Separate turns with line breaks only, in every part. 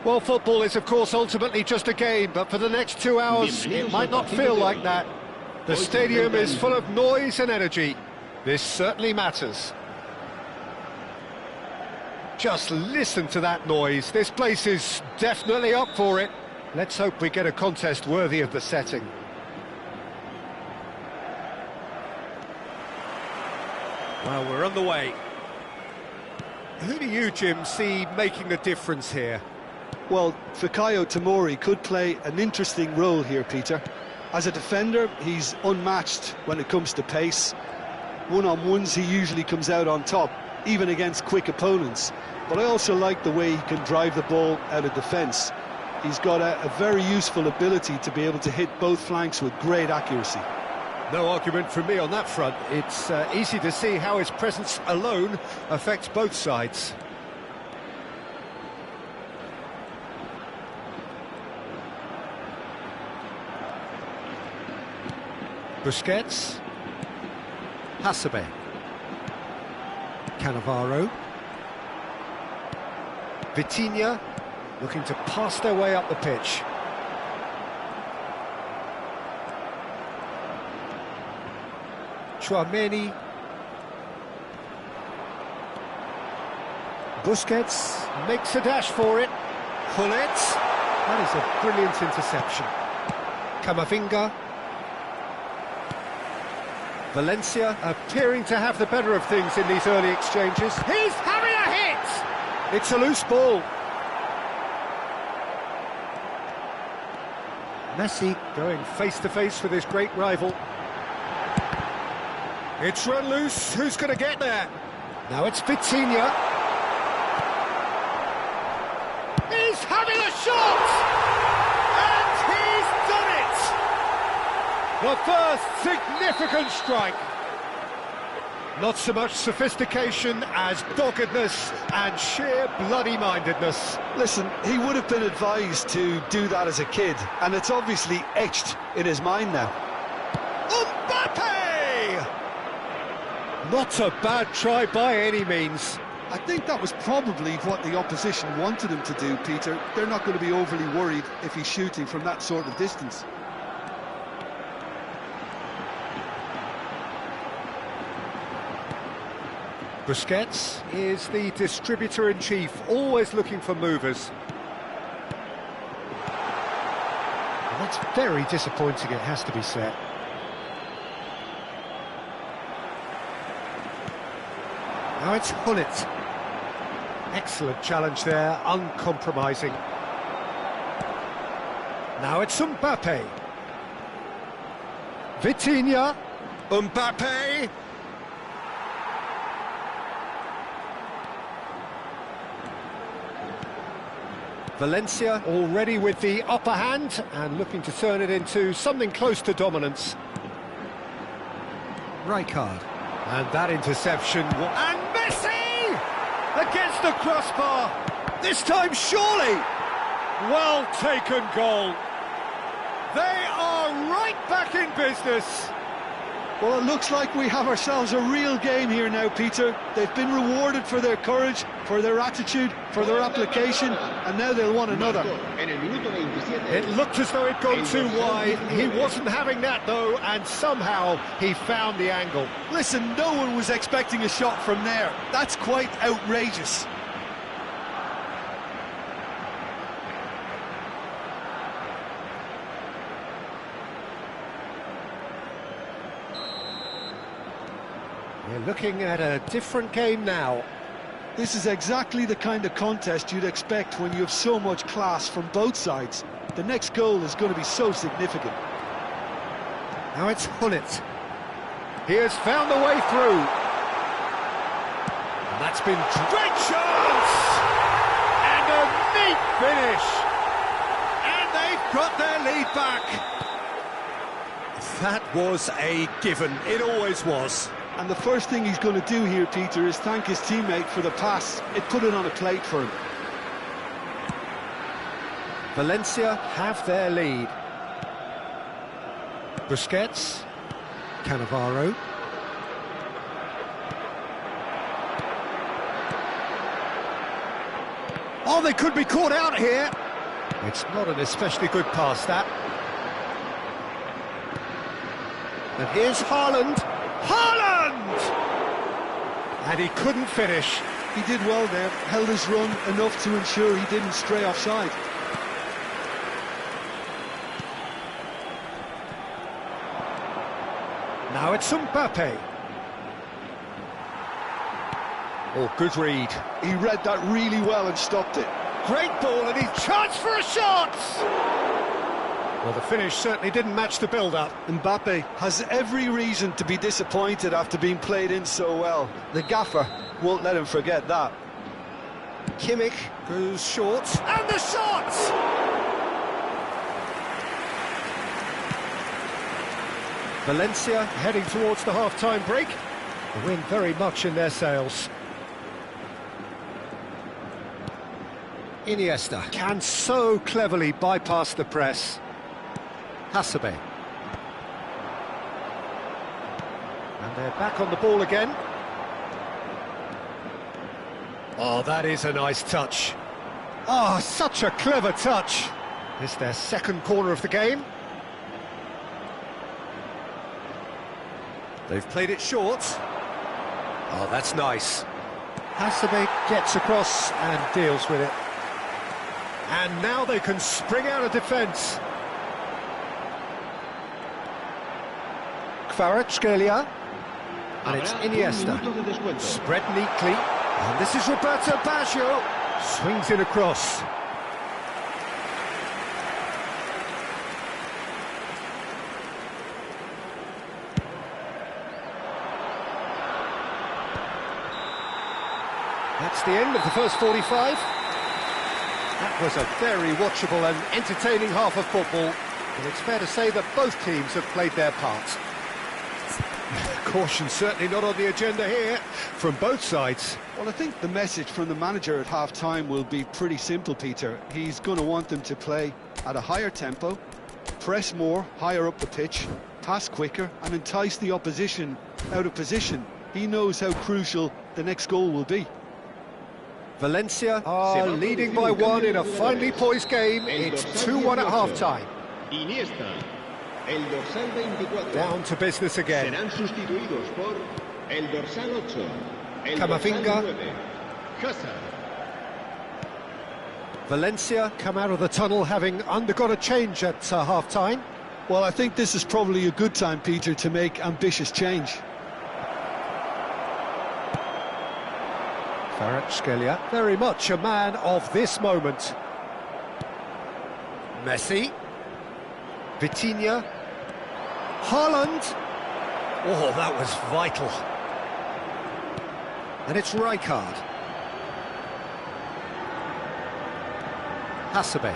Well, football is, of course, ultimately just a game, but for the next 2 hours, it might not feel like that. The stadium is full of noise and energy. This certainly matters. Just listen to that noise. This place is definitely up for it. Let's hope we get a contest worthy of the setting. Well, we're on the way. Who do you, Jim, see making the difference here?
Well, Fikayo Tomori could play an interesting role here, Peter. As a defender, he's unmatched when it comes to pace. One-on-ones, he usually comes out on top, even against quick opponents. But I also like the way he can drive the ball out of defence. He's got a very useful ability to be able to hit both flanks with great accuracy.
No argument from me on that front. It's easy to see how his presence alone affects both sides. Busquets. Hasebe. Cannavaro. Vitinha looking to pass their way up the pitch. Tchouaméni. Busquets makes a dash for it. Gullit. That is a brilliant interception. Camavinga. Valencia appearing to have the better of things in these early exchanges. He's having a hit! It's a loose ball. Messi going face-to-face with his great rival. It's run loose. Who's going to get there? Now it's Vitinha. He's having a shot! And he's done it! The first significant strike. Not so much sophistication as doggedness and sheer bloody-mindedness.
Listen, he would have been advised to do that as a kid, and it's obviously etched in his mind now.
Mbappe! Not a bad try by any means.
I think that was probably what the opposition wanted him to do, Peter. They're not going to be overly worried if he's shooting from that sort of distance.
Busquets is the distributor-in-chief, always looking for movers. And that's very disappointing, it has to be said. Now it's Gullit. Excellent challenge there, uncompromising. Now it's Mbappe. Vitinha. Mbappe. Valencia already with the upper hand and looking to turn it into something close to dominance. Rijkaard. And that interception. And Messi! Against the crossbar. This time surely. Well taken goal. They are right back in business.
Well, it looks like we have ourselves a real game here now, Peter. They've been rewarded for their courage, for their attitude, for their application, and now they'll want another.
It looked as though it'd gone too wide. He wasn't having that, though, and somehow he found the angle.
Listen, no one was expecting a shot from there. That's quite outrageous.
We're looking at a different game now.
This is exactly the kind of contest you'd expect when you have so much class from both sides. The next goal is going to be so significant.
Now it's Gullit. He has found the way through. And that's been great chance! And a neat finish! And they've got their lead back. That was a given. It always was.
And the first thing he's going to do here, Peter, is thank his teammate for the pass. It put it on a plate for him.
Valencia have their lead. Busquets. Cannavaro. Oh, they could be caught out here. It's not an especially good pass, that. And here's Haaland. Haaland! And he couldn't finish.
He did well there, held his run enough to ensure he didn't stray offside.
Now it's Mbappe. Oh, good read.
He read that really well and stopped it.
Great ball, and he's charged for a shot! Well, the finish certainly didn't match the build-up.
Mbappe has every reason to be disappointed after being played in so well. The gaffer won't let him forget that.
Kimmich goes short, and the shot! Valencia heading towards the half-time break. The wind very much in their sails. Iniesta can so cleverly bypass the press. Hasebe. And they're back on the ball again. Oh, that is a nice touch. Oh, such a clever touch. It's their second corner of the game. They've played it short. Oh, that's nice. Hasebe gets across and deals with it. And now they can spring out of defence. Kvaratskhelia. And it's Iniesta. Spread neatly. And this is Roberto Baggio. Swings it across. That's the end of the first 45. That was a very watchable and entertaining half of football, and it's fair to say that both teams have played their part. Caution certainly not on the agenda here, from both sides.
Well, I think the message from the manager at half-time will be pretty simple, Peter. He's going to want them to play at a higher tempo, press more, higher up the pitch, pass quicker, and entice the opposition out of position. He knows how crucial the next goal will be.
Valencia are leading by one in a finely poised game. It's 2-1 at half-time.
Iniesta, el dorsal 24.
Down to business again.
Serán sustituidos por el dorsal 8, el
Camavinga.
dorsal 9, Hazard.
Valencia come out of the tunnel having undergone a change at half-time.
Well, I think this is probably a good time, Peter, to make ambitious change.
Kvaratskhelia, very much a man of this moment. Messi. Vitinha. Haaland. Oh, that was vital. And it's Rijkaard. Hasebe.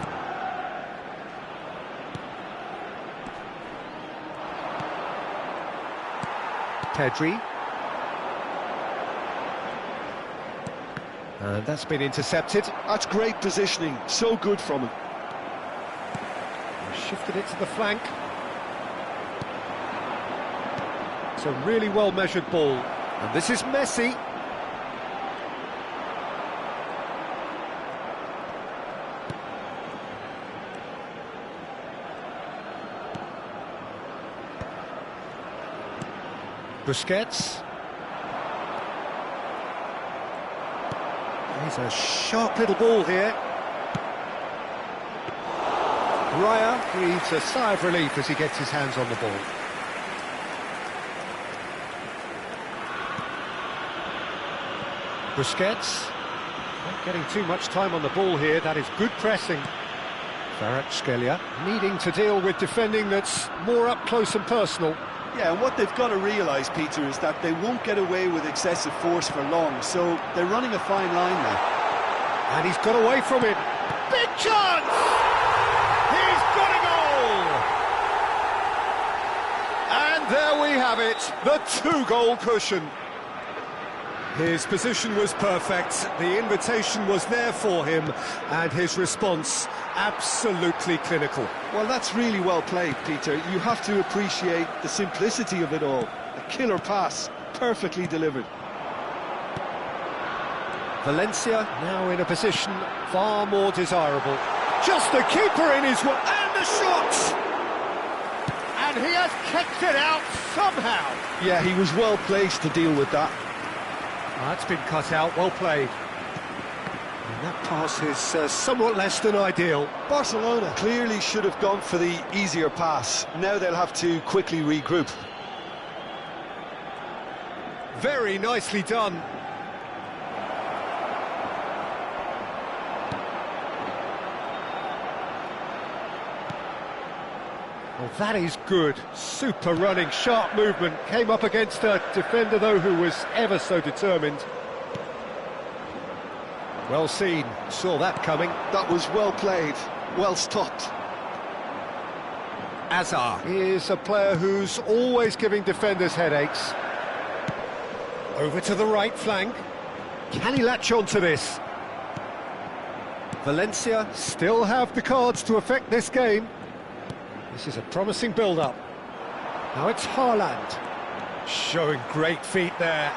Pedri. And that's been intercepted.
That's great positioning, so good from him.
Shifted it to the flank. It's a really well-measured ball. And this is Messi. Busquets. He's a sharp little ball here. Raya breathes a sigh of relief as he gets his hands on the ball. Busquets. Not getting too much time on the ball here. That is good pressing. Kvaratskhelia needing to deal with defending that's more up close and personal.
Yeah, and what they've got to realise, Peter, is that they won't get away with excessive force for long, so they're running a fine line now.
And he's got away from it. Big chance! He's got a goal! And there we have it, the two-goal cushion. His position was perfect, the invitation was there for him, and his response absolutely clinical.
Well, that's really well played, Peter. You have to appreciate the simplicity of it all. A killer pass, perfectly delivered.
Valencia now in a position far more desirable. Just the keeper in his way, and the shot! And he has kicked it out somehow.
Yeah, he was well placed to deal with that.
That's been cut out, well played. And that pass is somewhat less than ideal.
Barcelona clearly should have gone for the easier pass. Now they'll have to quickly regroup.
Very nicely done. Well, that is good. Super running, sharp movement. Came up against a defender, though, who was ever so determined. Well seen. Saw that coming.
That was well played, well stopped.
Azar is a player who's always giving defenders headaches. Over to the right flank. Can he latch on to this? Valencia still have the cards to affect this game. This is a promising build-up. Now it's Haaland. Showing great feet there.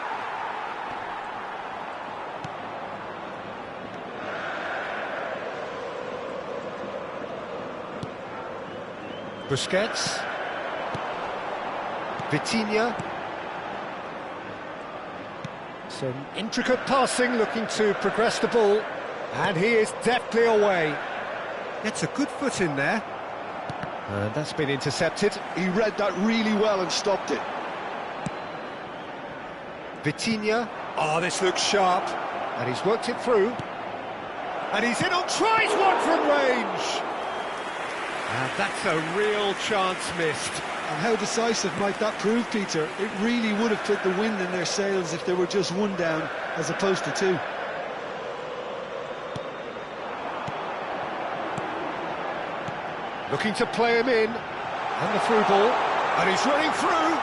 Busquets. Vitinha. Some intricate passing, looking to progress the ball. And he is deftly away. Gets a good foot in there. And that's been intercepted.
He read that really well and stopped it.
Vitinha. Oh, this looks sharp. And he's worked it through. And he's in on tries one from range. And that's a real chance missed.
And how decisive might that prove, Peter? It really would have put the wind in their sails if they were just one down as opposed to two.
Looking to play him in. And the through ball. And he's running through.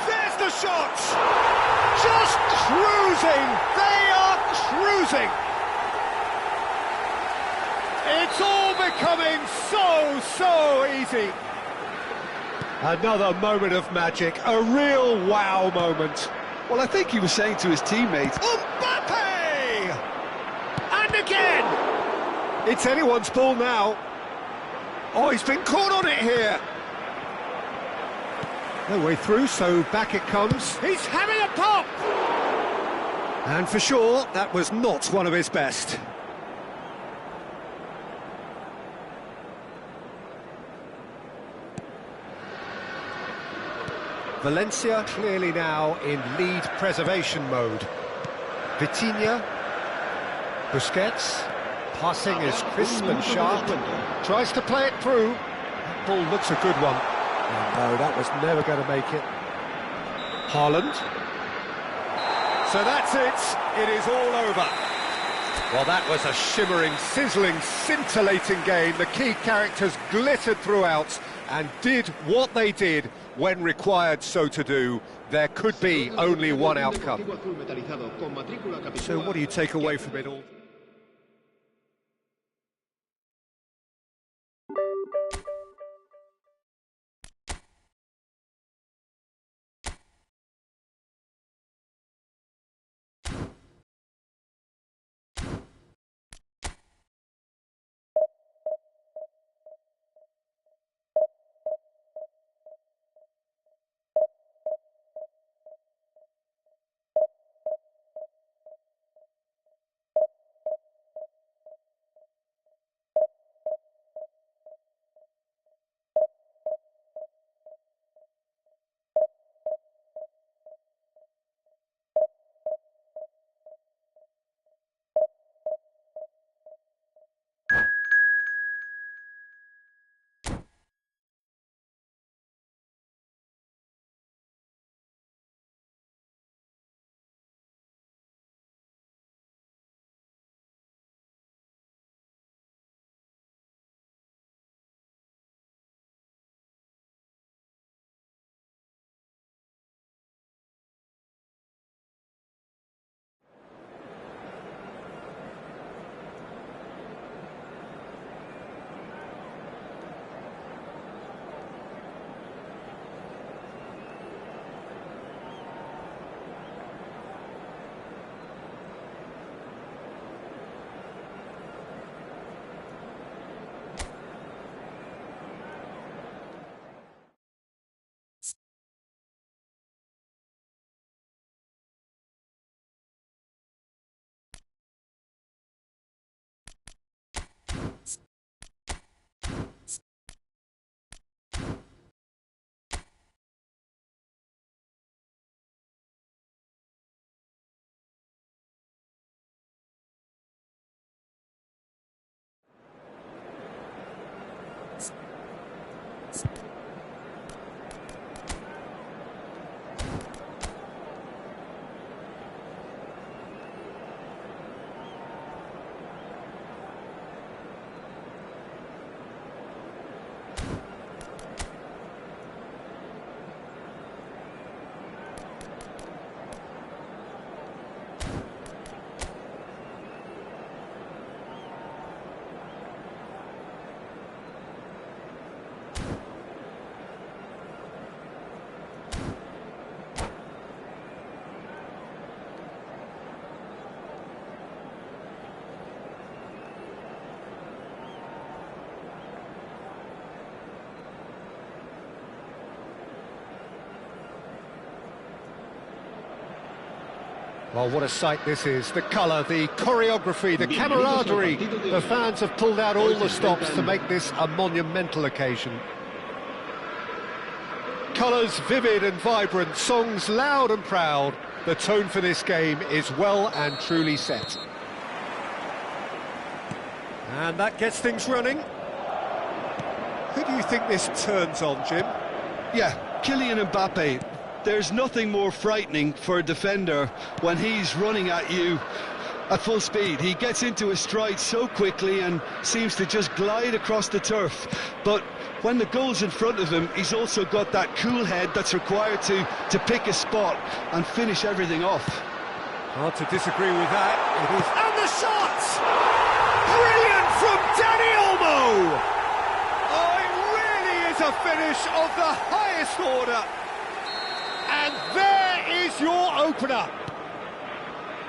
There's the shot! Just cruising! They are cruising! It's all becoming so easy. Another moment of magic, a real wow moment.
Well, I think he was saying to his teammates,
Mbappe! And again! It's anyone's ball now. Oh, he's been caught on it here. No way through, so back it comes. He's having a pop! And for sure, that was not one of his best. Valencia clearly now in lead preservation mode. Vitinha. Busquets. Passing is crisp and sharp. Tries to play it through. That ball looks a good one. Oh, no, that was never going to make it. Haaland. So that's it. It is all over. Well, that was a shimmering, sizzling, scintillating game. The key characters glittered throughout and did what they did when required so to do. There could be only one outcome. So what do you take away from it all? Well, what a sight this is. The colour, the choreography, the camaraderie. The fans have pulled out all the stops to make this a monumental occasion. Colours vivid and vibrant, songs loud and proud. The tone for this game is well and truly set. And that gets things running. Who do you think this turns on, Jim?
Yeah, Kylian Mbappe. There's nothing more frightening for a defender when he's running at you at full speed. He gets into his stride so quickly and seems to just glide across the turf. But when the goal's in front of him, he's also got that cool head that's required to pick a spot and finish everything off.
Hard to disagree with that. It is. And the shot! Brilliant from Dani Olmo! Oh, it really is a finish of the highest order. And there is your opener.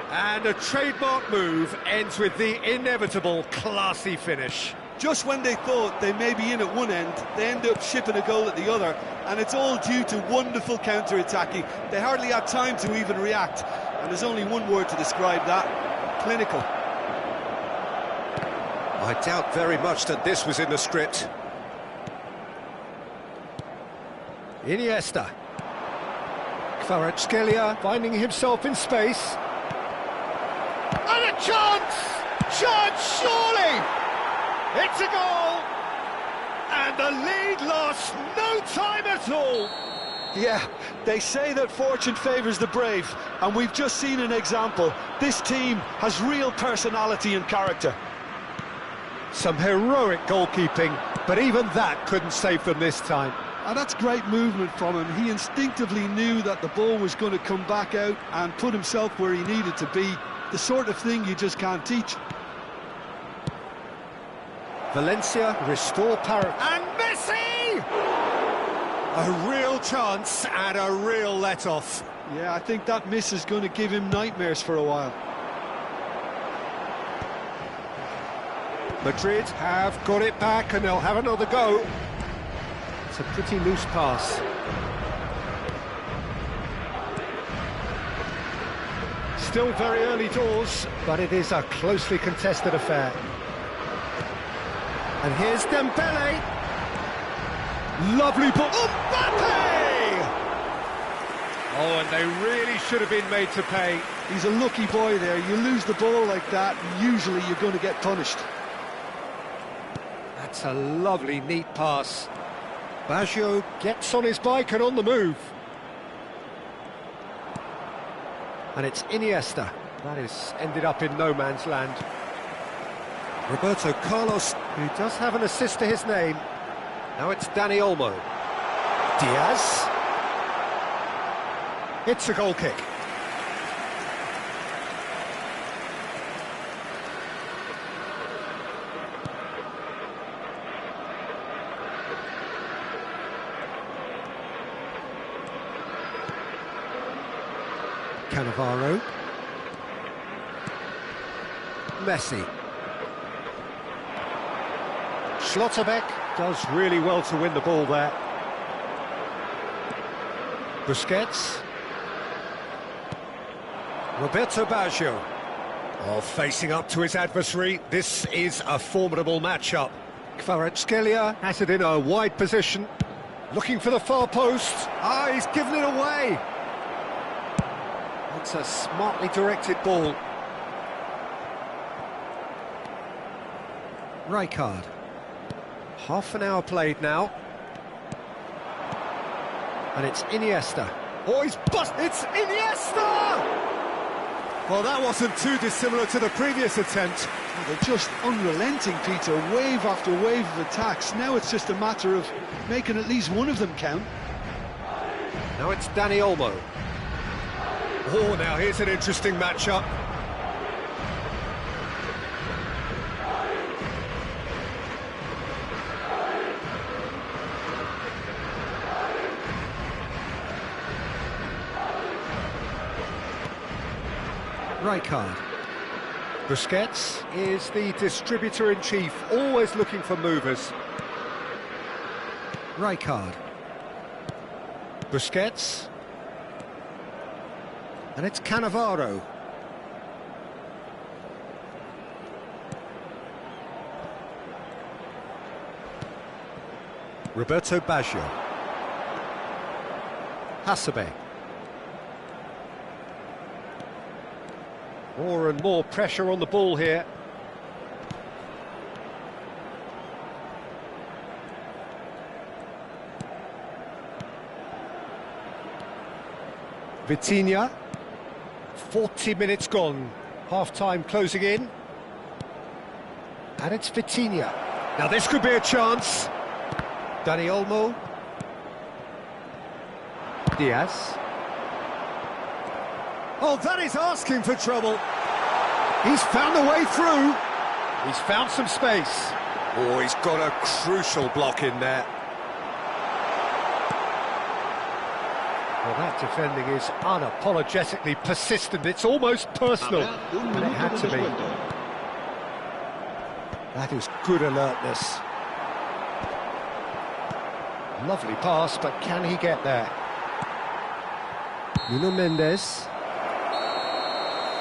And a trademark move ends with the inevitable classy finish.
Just when they thought they may be in at one end, they end up shipping a goal at the other, and it's all due to wonderful counter-attacking. They hardly had time to even react, and there's only one word to describe that: clinical.
I doubt very much that this was in the script. Iniesta. Kvaratskhelia finding himself in space. And a chance! Chance, surely! It's a goal! And the lead lost no time at all!
Yeah, they say that fortune favours the brave, and we've just seen an example. This team has real personality and character.
Some heroic goalkeeping, but even that couldn't save them this time.
And that's great movement from him. He instinctively knew that the ball was going to come back out and put himself where he needed to be. The sort of thing you just can't teach.
Valencia restore power. And Messi! A real chance and a real let-off.
Yeah, I think that miss is going to give him nightmares for a while.
Madrid have got it back and they'll have another go. It's a pretty loose pass. Still very early doors, but it is a closely contested affair. And here's Dembele. Lovely ball. Mbappe! Oh, and they really should have been made to pay.
He's a lucky boy there. You lose the ball like that, and usually you're going to get punished.
That's a lovely, neat pass. Baggio gets on his bike and on the move. And it's Iniesta. That is ended up in no man's land. Roberto Carlos, who does have an assist to his name. Now it's Dani Olmo. Diaz. It's a goal kick. Cannavaro. Messi. Schlotterbeck does really well to win the ball there. Busquets. Roberto Baggio. Oh, facing up to his adversary. This is a formidable matchup. Kvaratskhelia has it in a wide position. Looking for the far post. Ah, he's given it away. It's a smartly directed ball. Rijkaard. Half an hour played now. And it's Iniesta. Oh, he's it's Iniesta! Well, that wasn't too dissimilar to the previous attempt.
They're just unrelenting, Peter. Wave after wave of attacks. Now it's just a matter of making at least one of them count.
Now it's Dani Olmo. Oh, now here's an interesting matchup. Rijkaard. Busquets is the distributor-in-chief, always looking for movers. Rijkaard. Busquets. And it's Cannavaro. Roberto Baggio. Hasebe. More and more pressure on the ball here. Vitinha. 40 minutes gone. Half-time closing in. And it's Vitinha. Now this could be a chance. Dani Olmo. Diaz. Oh, that is asking for trouble. He's found a way through. He's found some space. Oh, he's got a crucial block in there. Well, that defending is unapologetically persistent. It's almost personal. And it had to be. That is good alertness. Lovely pass, but can he get there? Nuno Mendes.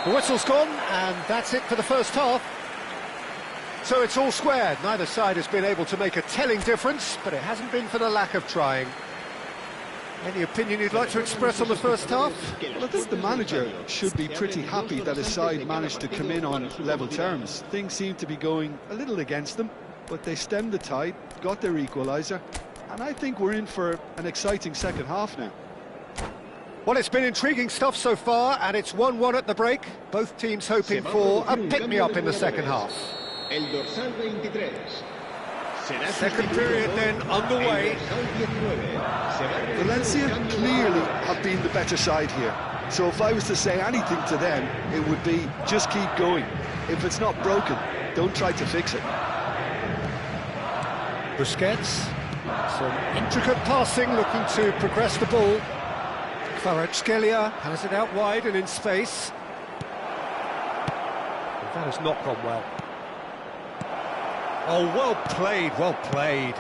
The whistle's gone, and that's it for the first half. So it's all squared. Neither side has been able to make a telling difference, but it hasn't been for the lack of trying. Any opinion you'd like to express on the first half?
Well, I think the manager should be pretty happy that his side managed to come in on level terms. Things seem to be going a little against them, but they stemmed the tide, got their equaliser, and I think we're in for an exciting second half now.
Well, it's been intriguing stuff so far, and it's 1-1 at the break. Both teams hoping for a pick-me-up in the second half. Second period then underway.
Valencia clearly have been the better side here. So if I was to say anything to them, it would be just keep going. If it's not broken, don't try to fix it.
Busquets. Some intricate passing, looking to progress the ball. Kvaratskhelia has it out wide and in space. That has not gone well. Oh, well played, well played.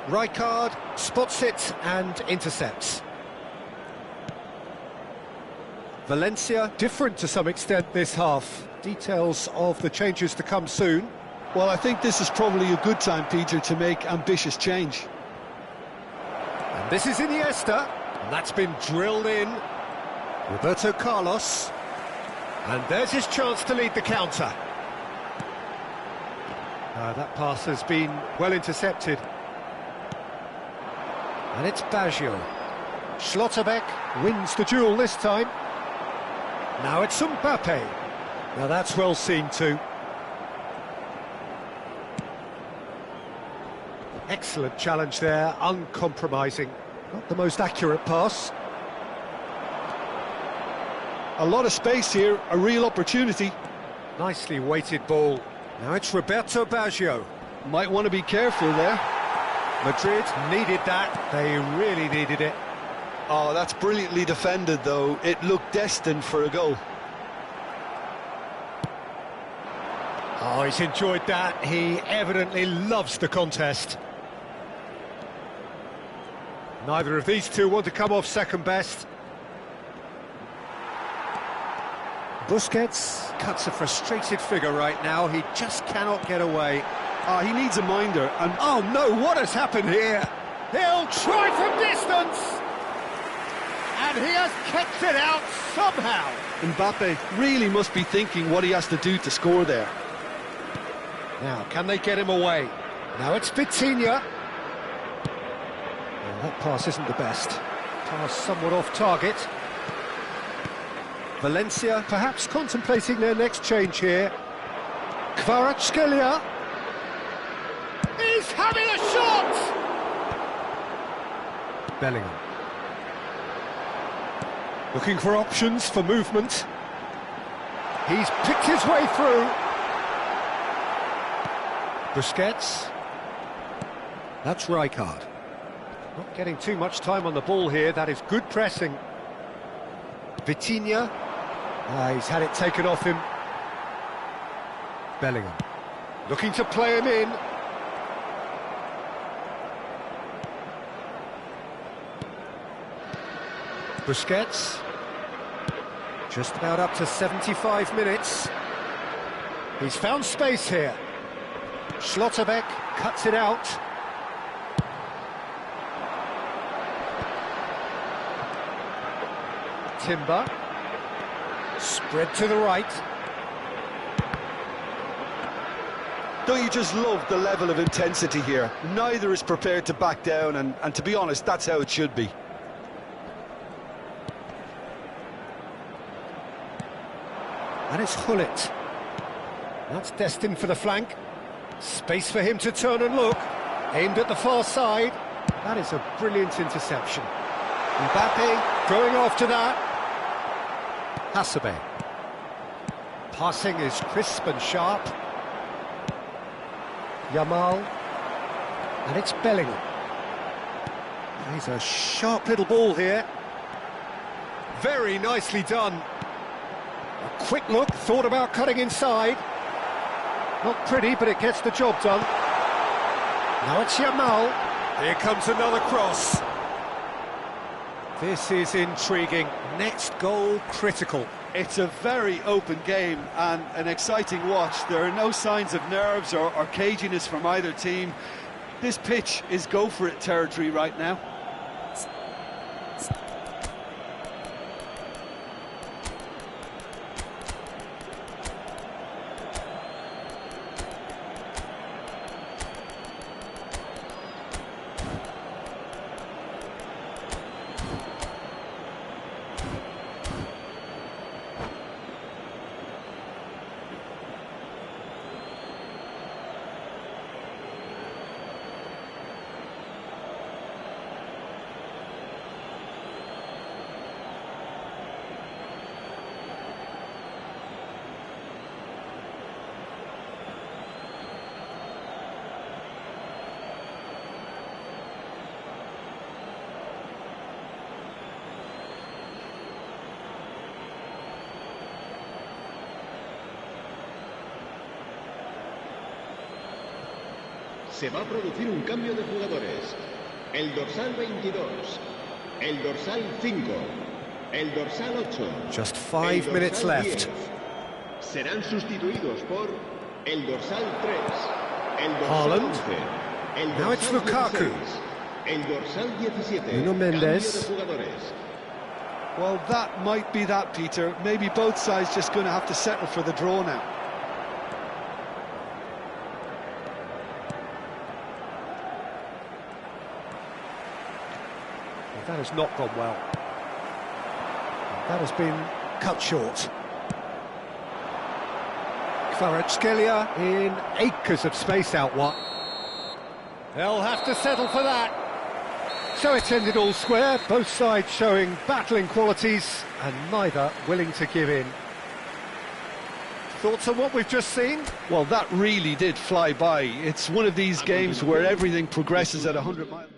Rijkaard spots it and intercepts. Valencia, different to some extent this half. Details of the changes to come soon.
Well, I think this is probably a good time, Peter, to make ambitious change.
And this is Iniesta, and that's been drilled in. Roberto Carlos. And there's his chance to lead the counter. That pass has been well intercepted. And it's Baggio. Schlotterbeck wins the duel this time. Now it's Mbappe. Now that's well seen too. Excellent challenge there, uncompromising. Not the most accurate pass.
A lot of space here, a real opportunity.
Nicely weighted ball. Now it's Roberto Baggio.
Might want to be careful there.
Madrid needed that, they really needed it.
Oh, that's brilliantly defended though. It looked destined for a goal.
Oh, he's enjoyed that. He evidently loves the contest. Neither of these two want to come off second best. Busquets cuts a frustrated figure right now. He just cannot get away.
He needs a minder. And
oh no, what has happened here? He'll try from distance! And he has kept it out somehow.
Mbappe really must be thinking what he has to do to score there.
Now, can they get him away? Now it's Vitinha. Well, that pass isn't the best. Pass somewhat off target. Valencia perhaps contemplating their next change here. Kvaratskhelia. He's having a shot! Bellingham. Looking for options for movement. He's picked his way through. Busquets. That's Rijkaard. Not getting too much time on the ball here. That is good pressing. Vitinha. He's had it taken off him. Bellingham. Looking to play him in. Busquets. Just about up to 75 minutes. He's found space here. Schlotterbeck cuts it out. Timber. Spread to the right.
Don't you just love the level of intensity here? Neither is prepared to back down, and to be honest, that's how it should be.
And it's Hullet. That's destined for the flank. Space for him to turn and look. Aimed at the far side. That is a brilliant interception. Mbappe going after that. Hasebe. Passing is crisp and sharp. Yamal. And it's Bellingham. He's a sharp little ball here. Very nicely done. A quick look, thought about cutting inside. Not pretty, but it gets the job done. Now it's Yamal. Here comes another cross. This is intriguing. Next goal critical.
It's a very open game and an exciting watch. There are no signs of nerves or caginess from either team. This pitch is go-for-it territory right now.
Se va a producir un cambio de jugadores. El dorsal 22, el dorsal 5, el dorsal 8.
Just 5 minutes left.
10. Serán sustituidos por el dorsal 3, el dorsal
Haaland.
11, el dorsal
Now it's Lukaku.
16, el dorsal 17.
Nuno Mendes.
Cambio de jugadores.
Well, that might be that, Peter. Maybe both sides just going to have to settle for the draw now.
That has not gone well. That has been cut short. Kvaratskhelia in acres of space out wide. They'll have to settle for that. So it's ended all square, both sides showing battling qualities and neither willing to give in. Thoughts on what we've just seen?
Well, that really did fly by. It's one of these games where everything progresses at 100 miles.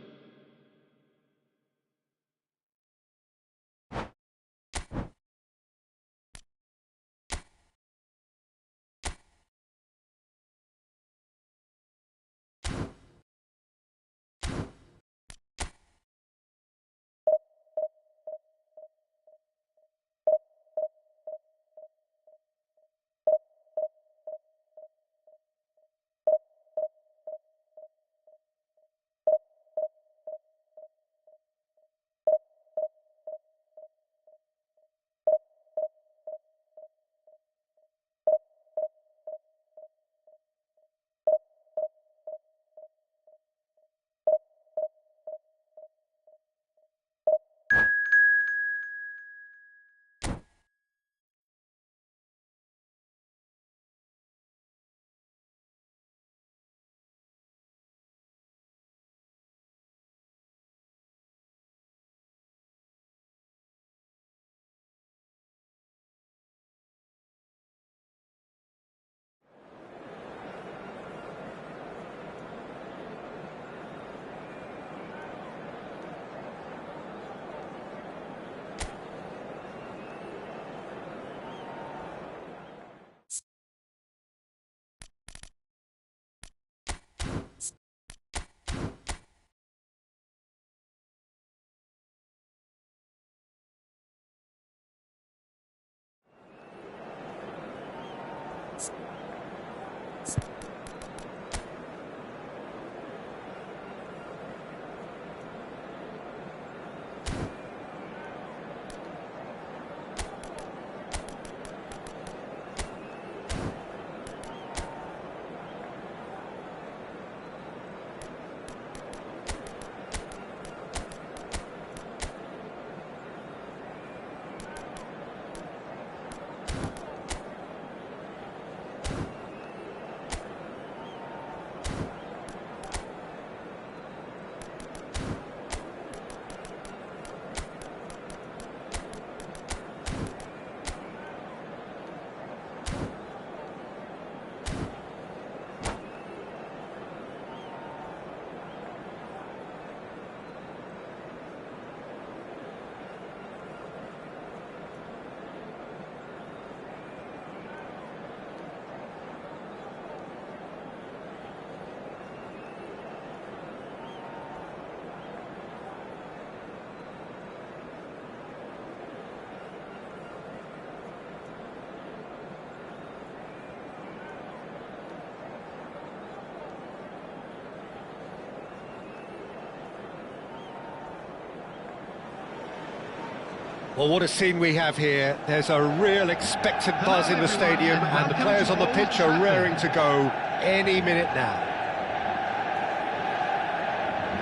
Well, what a scene we have here. There's a real expectant buzz in the stadium, and the players on the pitch are raring to go any minute now.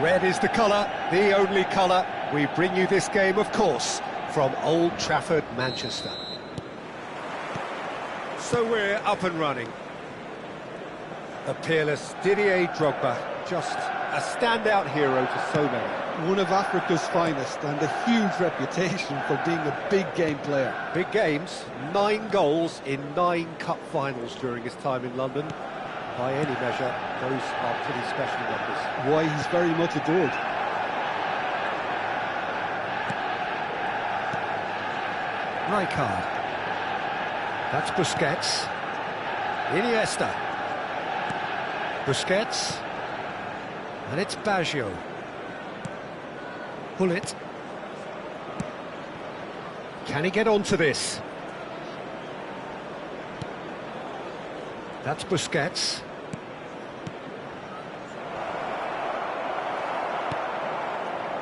Red is the colour, the only colour. We bring you this game, of course, from Old Trafford, Manchester. So we're up and running. The peerless Didier Drogba, just a standout hero to so many.
One of Africa's finest and a huge reputation for being a big game player.
Big games, 9 goals in 9 cup finals during his time in London. By any measure, those are pretty special numbers.
Why, he's very much adored.
Rijkaard. That's Busquets. Iniesta. Busquets. And it's Baggio. Gullit. Can he get onto this? That's Busquets.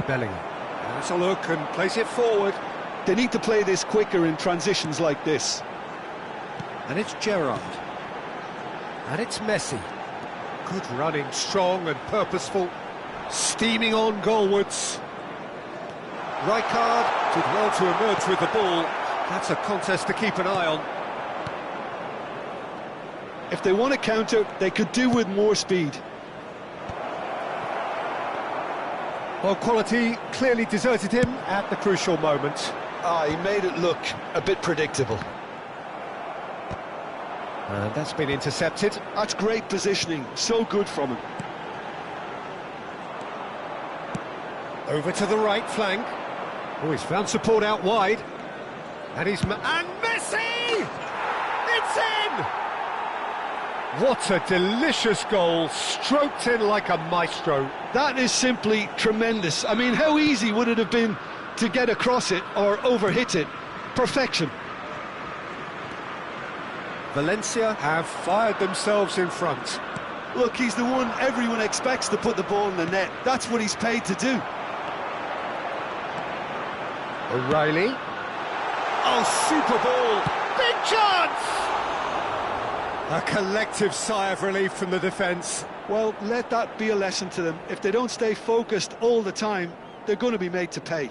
Bellingham. Has a look and plays it forward.
They need to play this quicker in transitions like this.
And it's Gerrard. And it's Messi. Good running, strong and purposeful. Steaming on goalwards. Rijkaard did well to emerge with the ball. That's a contest to keep an eye on.
If they want to counter, they could do with more speed.
Well, quality clearly deserted him at the crucial moment.
He made it look a bit predictable.
And that's been intercepted.
That's great positioning, so good from him.
Over to the right flank. Oh, he's found support out wide. And he's... and Messi! It's in! What a delicious goal, stroked in like a maestro.
That is simply tremendous. I mean, how easy would it have been to get across it or overhit it? Perfection.
Valencia have fired themselves in front.
Look, he's the one everyone expects to put the ball in the net. That's what he's paid to do.
O'Reilly. Oh, super ball. Big chance! A collective sigh of relief from the defence.
Well, let that be a lesson to them. If they don't stay focused all the time, they're going to be made to pay.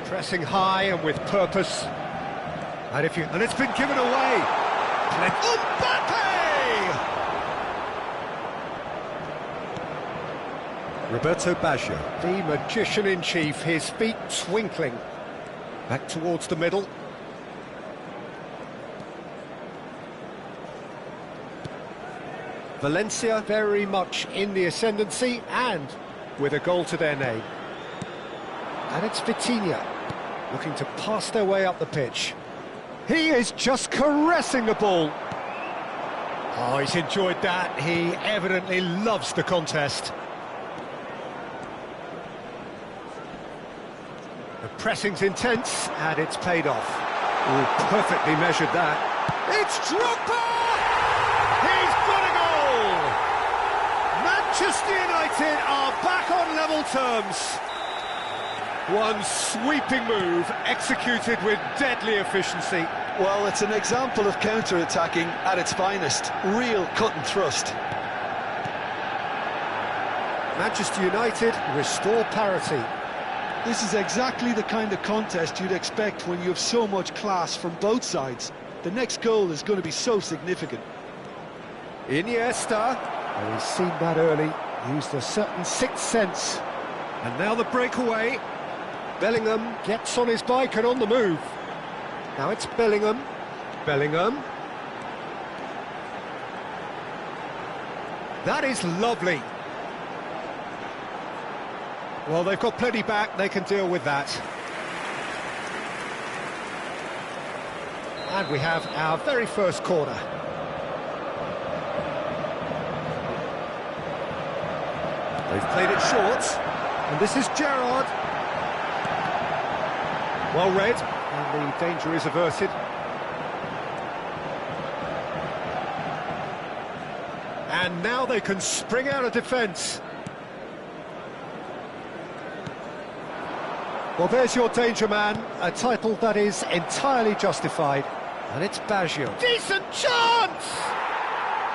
Pressing high and with purpose. And it's been given away. Mbappe! Roberto Baggio, the magician-in-chief, his feet twinkling. Back towards the middle. Valencia very much in the ascendancy and with a goal to their name. And it's Vitinha, looking to pass their way up the pitch. He is just caressing the ball. Oh, he's enjoyed that. He evidently loves the contest. The pressing's intense, and it's paid off. Oh, perfectly measured that. It's Drogba! He's got a goal! Manchester United are back on level terms. One sweeping move, executed with deadly efficiency.
Well, it's an example of counter-attacking at its finest. Real cut and thrust.
Manchester United restore parity.
This is exactly the kind of contest you'd expect when you have so much class from both sides. The next goal is going to be so significant.
Iniesta, oh, he's seen that early, used a certain sixth sense. And now the breakaway. Bellingham gets on his bike and on the move. Now it's Bellingham. Bellingham. That is lovely. Well, they've got plenty back, they can deal with that. And we have our very first corner. They've played it short, and this is Gerrard. Well read, and the danger is averted. And now they can spring out of defence. Well, there's your danger man, a title that is entirely justified. And it's Baggio. Decent chance!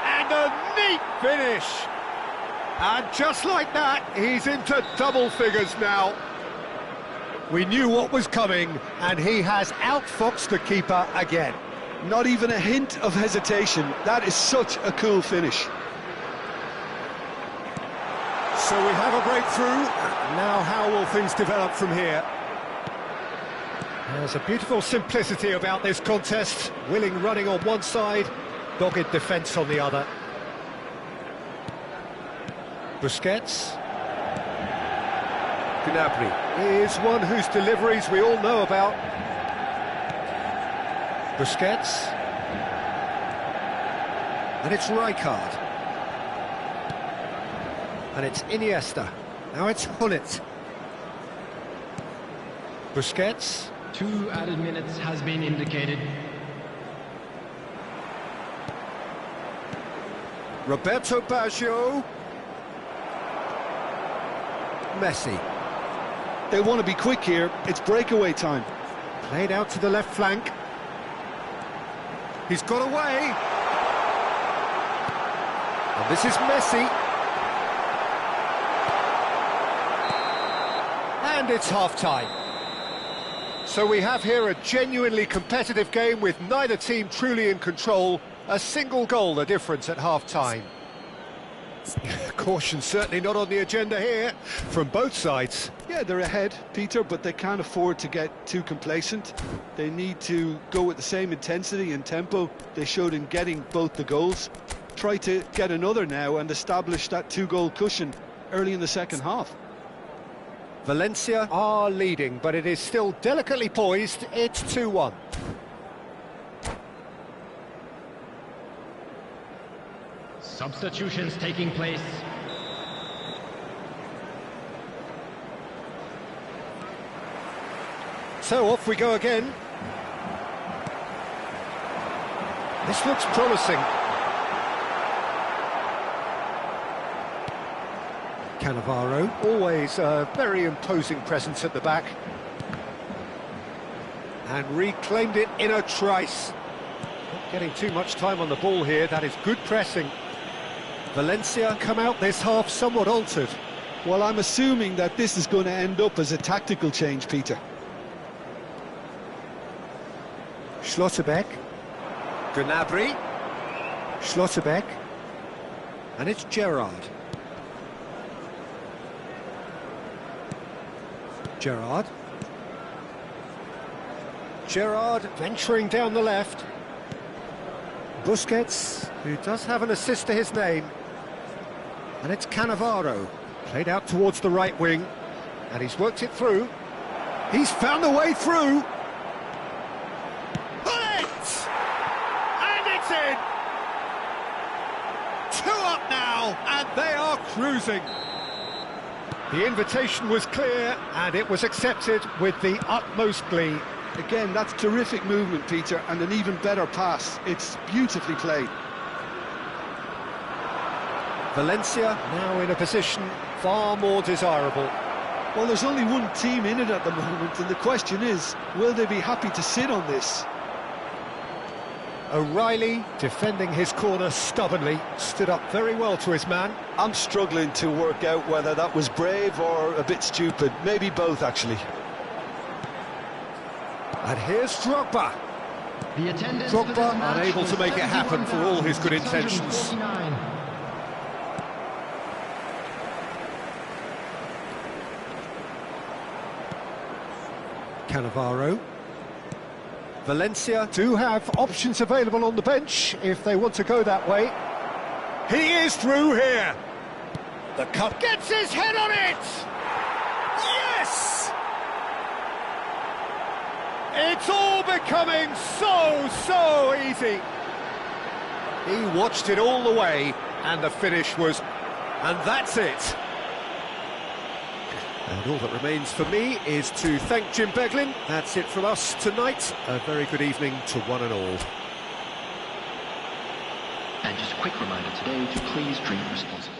And a neat finish. And just like that, he's into double figures now. We knew what was coming, and he has outfoxed the keeper again.
Not even a hint of hesitation. That is such a cool finish.
So we have a breakthrough. Now how will things develop from here? There's a beautiful simplicity about this contest. Willing running on one side, dogged defence on the other. Busquets. Gnabry is one whose deliveries we all know about. Busquets. And it's Rijkaard. And it's Iniesta. Now it's Gullit. Busquets.
2 added minutes has been indicated.
Roberto Baggio. Messi.
They want to be quick here. It's breakaway time.
Played out to the left flank. He's got away. And this is Messi. And it's half-time. So we have here a genuinely competitive game with neither team truly in control. A single goal the difference at half-time. Caution certainly not on the agenda here from both sides.
Yeah, they're ahead, Peter, but they can't afford to get too complacent. They need to go with the same intensity and tempo they showed in getting both the goals. Try to get another now and establish that 2-goal cushion early in the second half.
Valencia are leading, but it is still delicately poised. It's 2-1.
Substitutions taking place.
So off we go again. This looks promising. Cannavaro, always a very imposing presence at the back. And reclaimed it in a trice. Not getting too much time on the ball here, that is good pressing. Valencia come out this half somewhat altered.
Well, I'm assuming that this is going to end up as a tactical change, Peter.
Schlotterbeck. Gnabry. Schlotterbeck. And it's Gerrard. Gerrard. Gerrard venturing down the left. Busquets, who does have an assist to his name. And it's Cannavaro, played out towards the right wing. And he's worked it through. He's found a way through. Pull it! And it's in! 2 up now, and they are cruising. The invitation was clear, and it was accepted with the utmost glee.
Again, that's terrific movement, Peter, and an even better pass. It's beautifully played.
Valencia now in a position far more desirable.
Well, there's only one team in it at the moment, and the question is, will they be happy to sit on this?
O'Reilly, defending his corner stubbornly, stood up very well to his man.
I'm struggling to work out whether that was brave or a bit stupid. Maybe both, actually.
And here's Drogba. Drogba unable to make it happen for all his good intentions. Cannavaro. Valencia do have options available on the bench if they want to go that way. He is through here. The cut gets his head on it. Yes! It's all becoming so easy. He watched it all the way, and the finish was, and that's it. And all that remains for me is to thank Jim Beglin. That's it from us tonight. A very good evening to one and all.
And just a quick reminder today to please drink responsibly.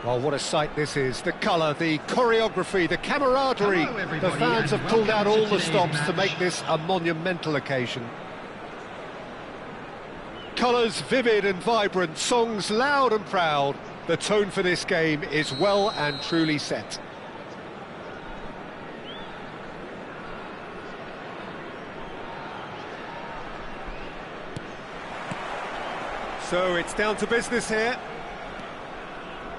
Well, what a sight this is. The colour, the choreography, the camaraderie. The fans have pulled out all the stops to make this a monumental occasion. Colours vivid and vibrant, songs loud and proud. The tone for this game is well and truly set. So it's down to business here.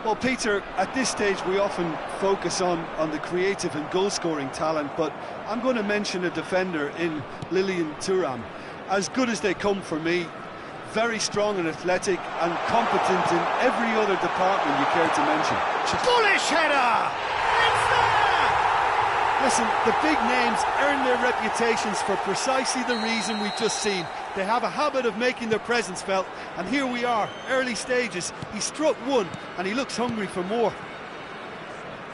Well, Peter, at this stage we often focus on the creative and goal-scoring talent, but I'm going to mention a defender in Lilian Thuram. As good as they come for me, very strong and athletic and competent in every other department you care to mention.
Bullish header! It's there!
Listen, the big names earn their reputations for precisely the reason we've just seen. They have a habit of making their presence felt, and here we are, early stages. He struck one, and he looks hungry for more.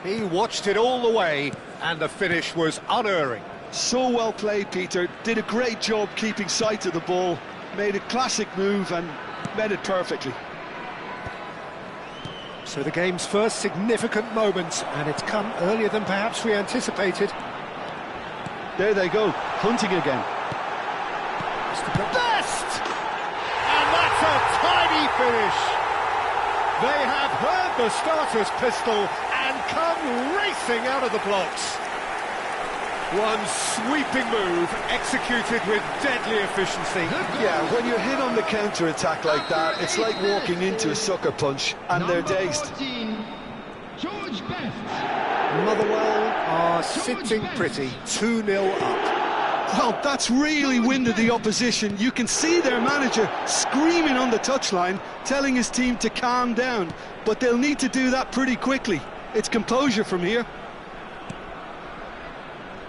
He watched it all the way, and the finish was unerring.
So well played, Peter. Did a great job keeping sight of the ball, made a classic move and met it perfectly.
So the game's first significant moment, and it's come earlier than perhaps we anticipated.
There they go, hunting again.
Best! And that's a tidy finish. They have heard the starter's pistol and come racing out of the blocks. One sweeping move, executed with deadly efficiency.
Yeah, when you're hit on the counter-attack like that, it's like walking into a sucker punch, and they're dazed.
14, George Best.
Motherwell are sitting pretty, 2-0 up.
Well, that's really winded the opposition. You can see their manager screaming on the touchline, telling his team to calm down, but they'll need to do that pretty quickly. It's composure from here.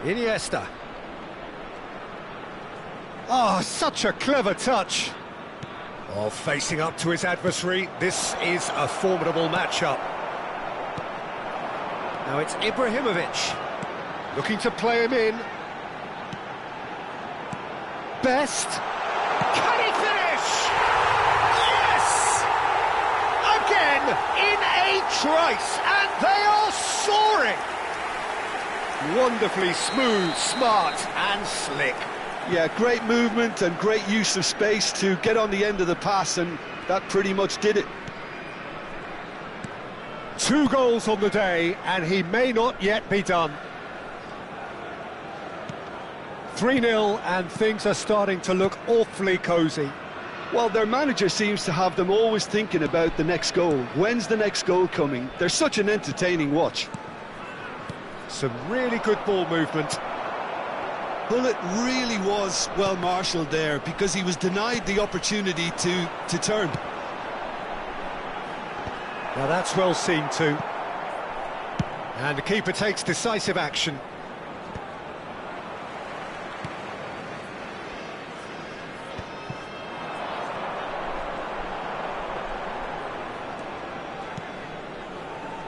Iniesta. Oh, such a clever touch. Oh, facing up to his adversary, this is a formidable matchup. Now it's Ibrahimovic, looking to play him in. Best. Can he finish? Yes! Again, in a trice, and they are soaring. Wonderfully smooth, smart and slick.
Yeah, great movement and great use of space to get on the end of the pass, and that pretty much did it.
2 goals on the day, and he may not yet be done. 3-0, and things are starting to look awfully cosy.
Well, their manager seems to have them always thinking about the next goal. When's the next goal coming? They're such an entertaining watch.
Some really good ball movement.
Bullet really was well marshalled there, because he was denied the opportunity to turn.
Now that's well seen too. And the keeper takes decisive action.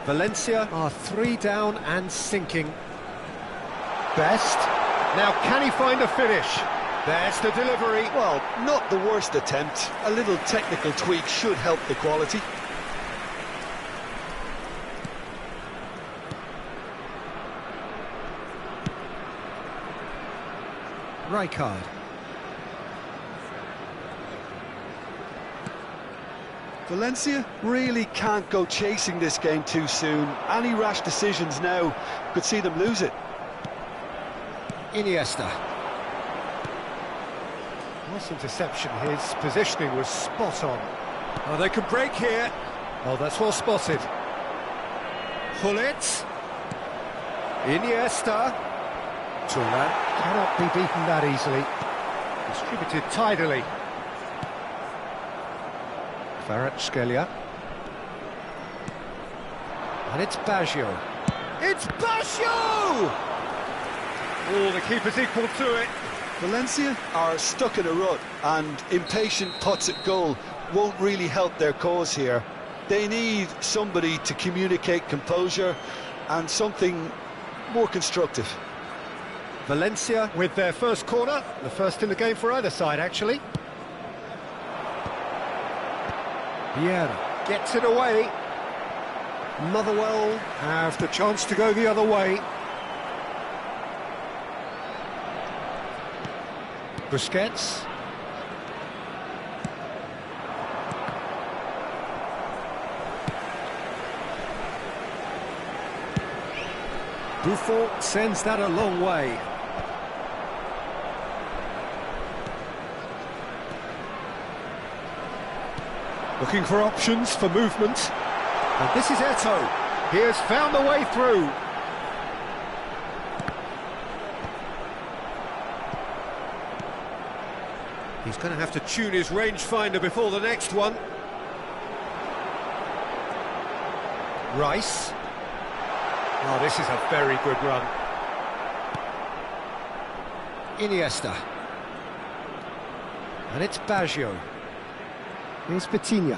Valencia are 3 down and sinking. Best. Now can he find a finish? There's the delivery.
Well, not the worst attempt. A little technical tweak should help the quality.
Rijkaard.
Valencia really can't go chasing this game too soon. Any rash decisions now could see them lose it.
Iniesta. Nice interception, his positioning was spot on. Oh, they can break here. Oh, that's well spotted. Gullit. Iniesta. Thuram cannot be beaten that easily. Distributed tidily. Kvaratskhelia. And it's Baggio. It's Baggio! Oh, the keeper's equal to it.
Valencia are stuck in a rut, and impatient putts at goal won't really help their cause here. They need somebody to communicate composure and something more constructive.
Valencia with their first corner, the first in the game for either side, actually. Vieira gets it away. Motherwell have the chance to go the other way. Busquets. Buffon sends that a long way. Looking for options for movement. And this is Eto'o. He has found the way through. He's going to have to tune his rangefinder before the next one. Rice. Oh, this is a very good run. Iniesta. And it's Baggio. Here's Vitinha.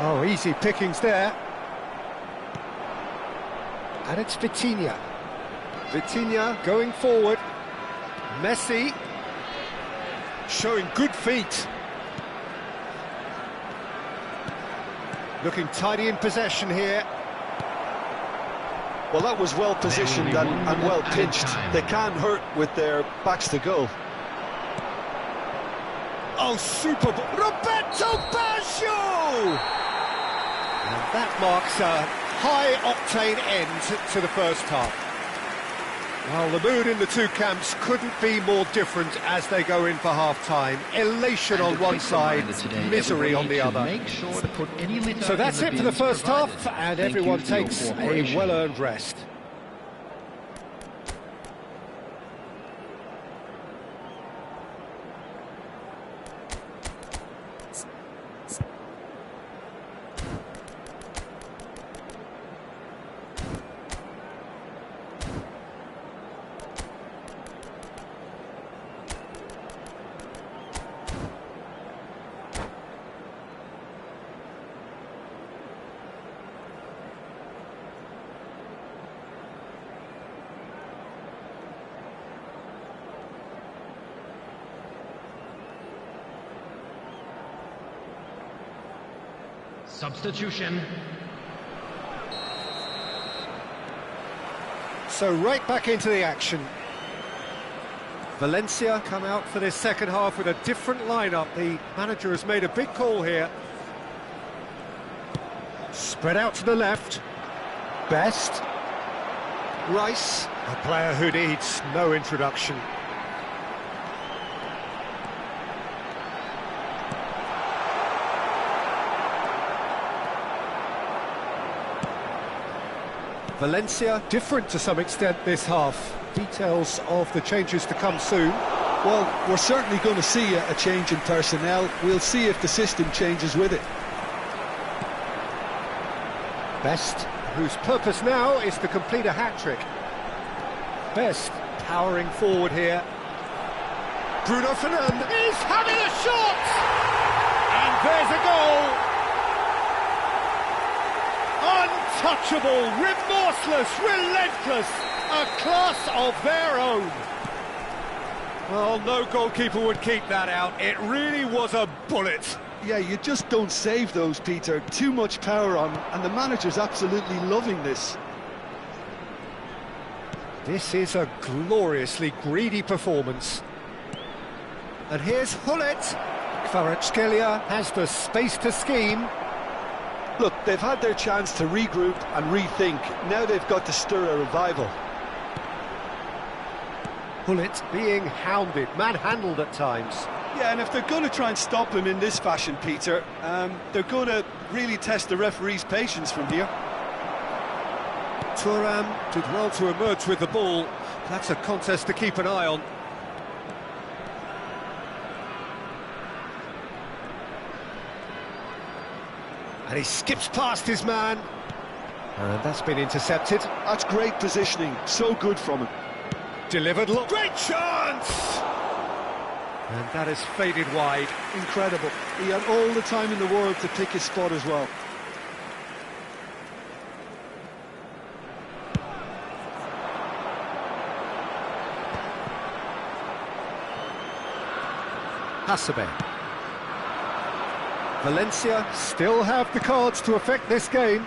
Oh, easy pickings there. And it's Vitinha. Vitinha going forward. Messi showing good feet. Looking tidy in possession here.
Well, that was well positioned and well pitched. They can't hurt with their backs to goal.
Oh, super ball. Roberto Baggio! And that marks a high-octane end to the first half. Well, the mood in the two camps couldn't be more different as they go in for half-time. Elation on one side, misery on the other.
Make sure to put any litter
So that's
in
it for the
bins
first half,
provided.
and
Thank
everyone
you for your
takes a
cooperation.
well-earned rest.
Substitution.
So right back into the action. Valencia come out for this second half with a different lineup. The manager has made a big call here. Spread out to the left. Best. Rice, a player who needs no introduction. Valencia, different to some extent this half. Details of the changes to come soon.
Well, we're certainly going to see a change in personnel. We'll see if the system changes with it.
Best, whose purpose now is to complete a hat-trick. Best, powering forward here. Bruno Fernandes is having a shot! And there's a goal! Untouchable, remorseless, relentless, a class of their own. Well, no goalkeeper would keep that out. It really was a bullet.
Yeah, you just don't save those, Peter. Too much power on, and the manager's absolutely loving this.
This is a gloriously greedy performance. And here's Hullet. Kvaratskhelia has the space to scheme.
Look, they've had their chance to regroup and rethink. Now they've got to stir a revival.
Hullet being hounded, manhandled at times.
Yeah, and if they're going to try and stop him in this fashion, Peter, they're going to really test the referee's patience from here.
Thuram did well to emerge with the ball. That's a contest to keep an eye on. And he skips past his man. And that's been intercepted.
That's great positioning, so good from him.
Delivered, look, great chance! And that has faded wide.
Incredible. He had all the time in the world to pick his spot as well.
Hasebe. Valencia still have the cards to affect this game.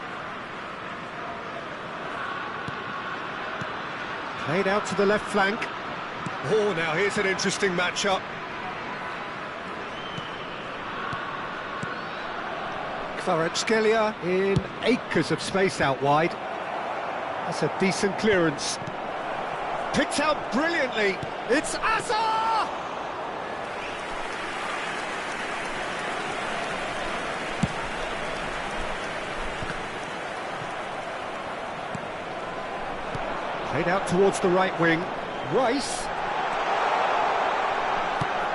Played out to the left flank. Oh, now here's an interesting matchup. Kvaratskhelia in acres of space out wide. That's a decent clearance. Picked out brilliantly. It's Azar! Played out towards the right wing. Rice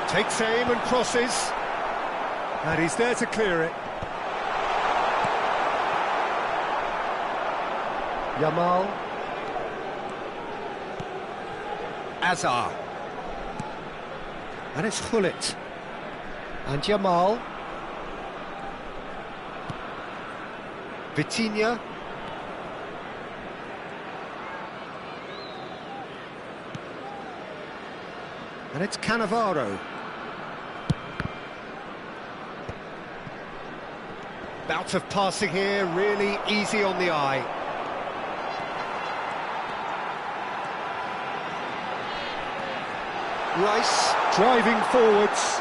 takes aim and crosses. And he's there to clear it. Yamal. Azar. And it's Hullet. And Yamal. Vitinha. And it's Cannavaro. Bout of passing here, really easy on the eye. Rice driving forwards.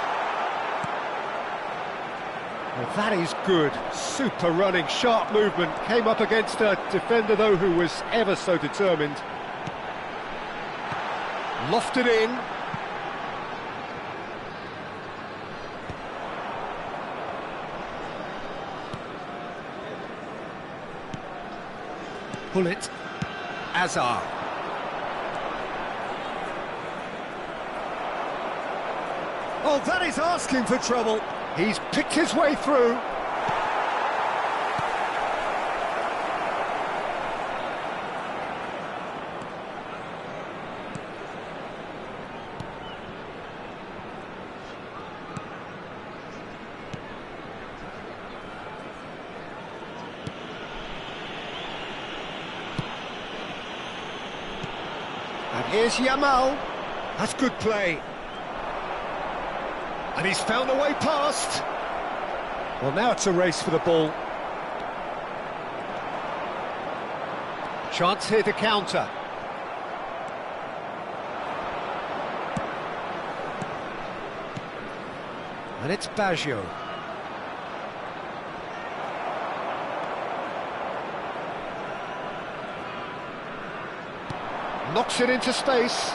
Well, That is good. Super running, sharp movement. Came up against a defender, though, who was ever so determined. Lofted in. Pull it. Azar. Oh, that is asking for trouble. He's picked his way through. And here's Yamal. That's good play. And he's found a way past. Well, now it's a race for the ball. Chance here to counter. And it's Baggio. Knocks it into space.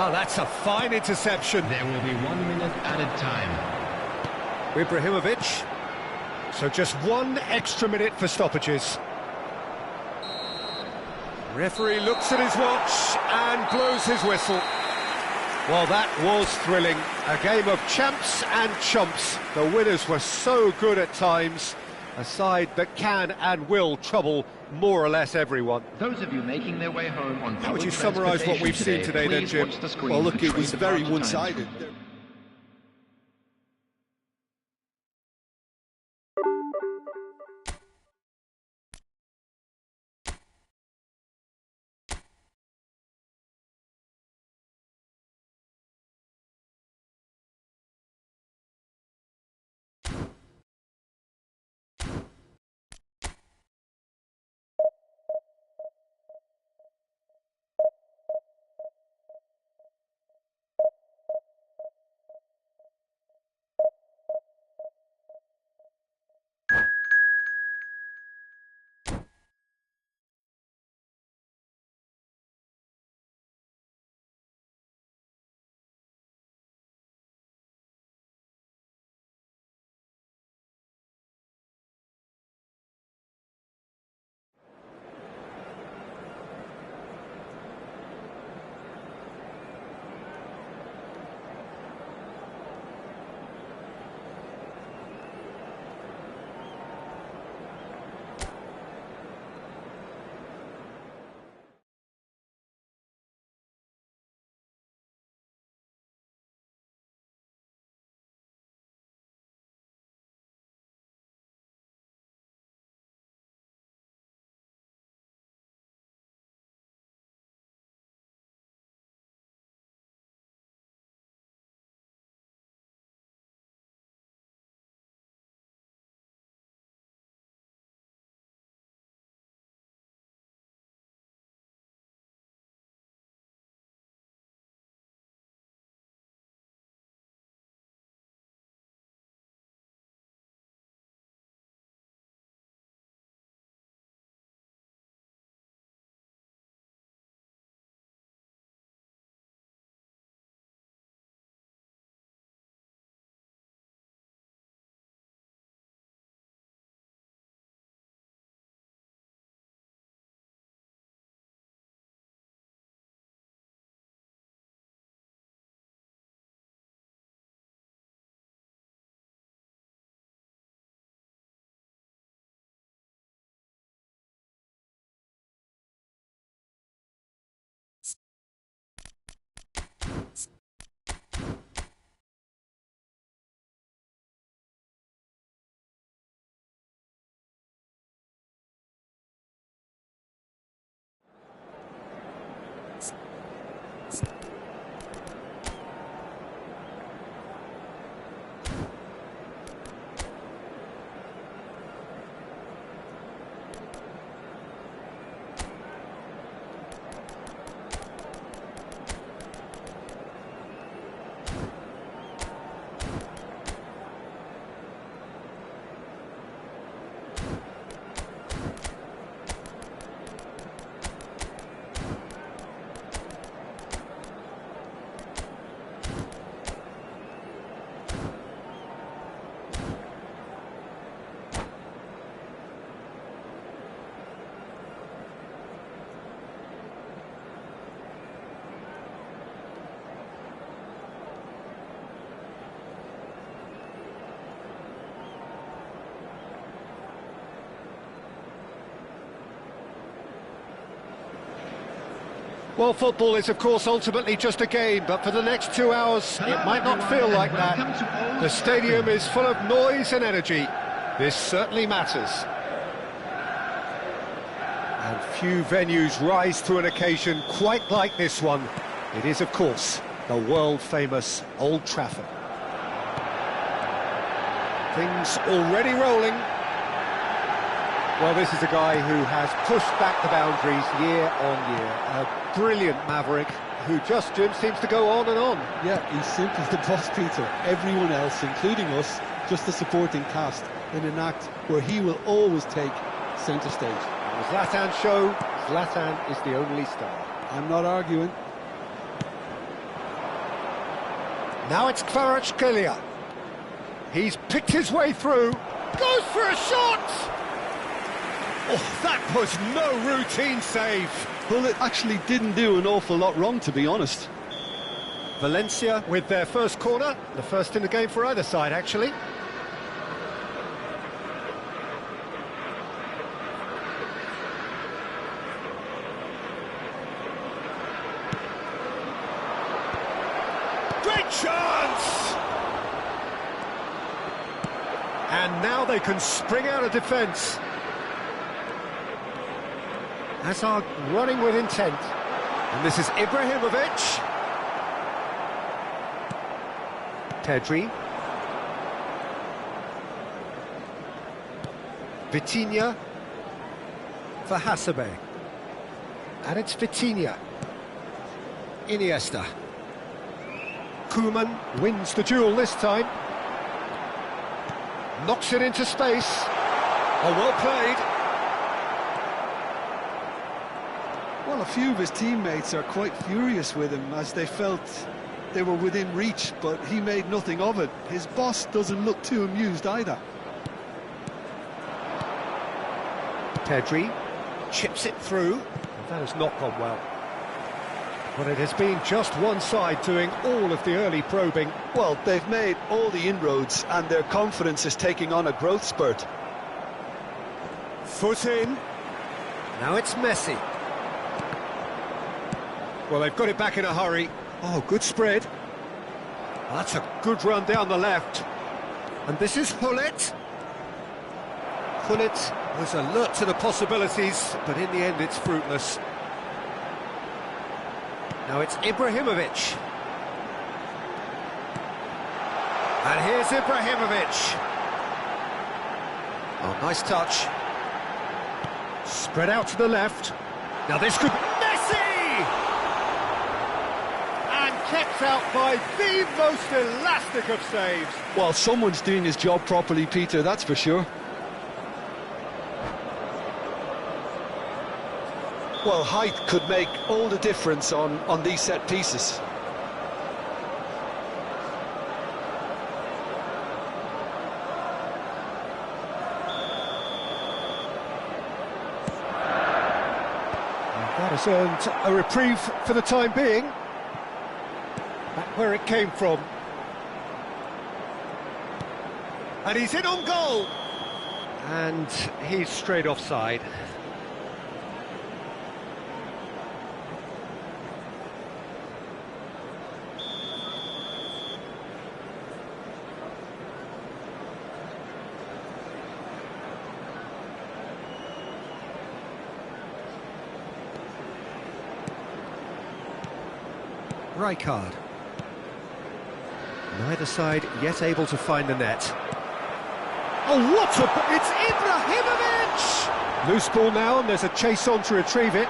Oh, that's a fine interception.
There will be 1 minute added time.
Ibrahimovic. So just 1 extra minute for stoppages. Referee looks at his watch and blows his whistle. Well, that was thrilling. A game of champs and chumps. The winners were so good at times. A side that can and will trouble more or less everyone.
Those of you making their way home on
How would you
public
summarise what we've seen today then,
please
Jim?
watch the screen
Well, look,
for
it was
train
very
departure
one-sided.
times.
Well, football is, of course, ultimately just a game, but for the next 2 hours, it might not feel like that. The stadium is full of noise and energy. This certainly matters. And few venues rise to an occasion quite like this one. It is, of course, the world-famous Old Trafford. Things already rolling. Well, this is a guy who has pushed back the boundaries year on year. A brilliant maverick who just, Jim, seems to go on and on.
Yeah, he's simply the boss, Peter. Everyone else, including us, just a supporting cast in an act where he will always take centre stage.
On the Zlatan show, Zlatan is the only star.
I'm not arguing.
Now it's Kvaratskhelia. He's picked his way through. Goes for a shot! Oh, that was no routine save.
Well, it actually didn't do an awful lot wrong, to be honest.
Valencia with their first corner, the first in the game for either side, actually. Great chance! And now they can spring out of defence. Hazard running with intent. And this is Ibrahimovic. Pedri. Vitinha for Hasebe. And it's Vitinha. Iniesta. Koeman wins the duel this time. Knocks it into space. Oh, well played.
Well, a few of his teammates are quite furious with him as they felt they were within reach, but he made nothing of it. His boss doesn't look too amused either.
Pedri chips it through. That has not gone well. But it has been just one side doing all of the early probing.
Well, they've made all the inroads and their confidence is taking on a growth spurt.
Foot in. Now it's Messi. Well, they've got it back in a hurry. Oh, good spread. That's a good run down the left. And this is Hullet. Hullet was alert to the possibilities, but in the end it's fruitless. Now it's Ibrahimovic. And here's Ibrahimovic. Oh, nice touch. Spread out to the left. Now this could... Messi! And kept out by the most elastic of saves.
Well, someone's doing his job properly, Peter, that's for sure. Well, height could make all the difference on these set pieces.
That has earned a reprieve for the time being. Back where it came from. And he's in on goal. And he's straight offside. Rijkaard. Neither side yet able to find the net. Oh, what a... It's Ibrahimovic! Loose ball now, and there's a chase on to retrieve it.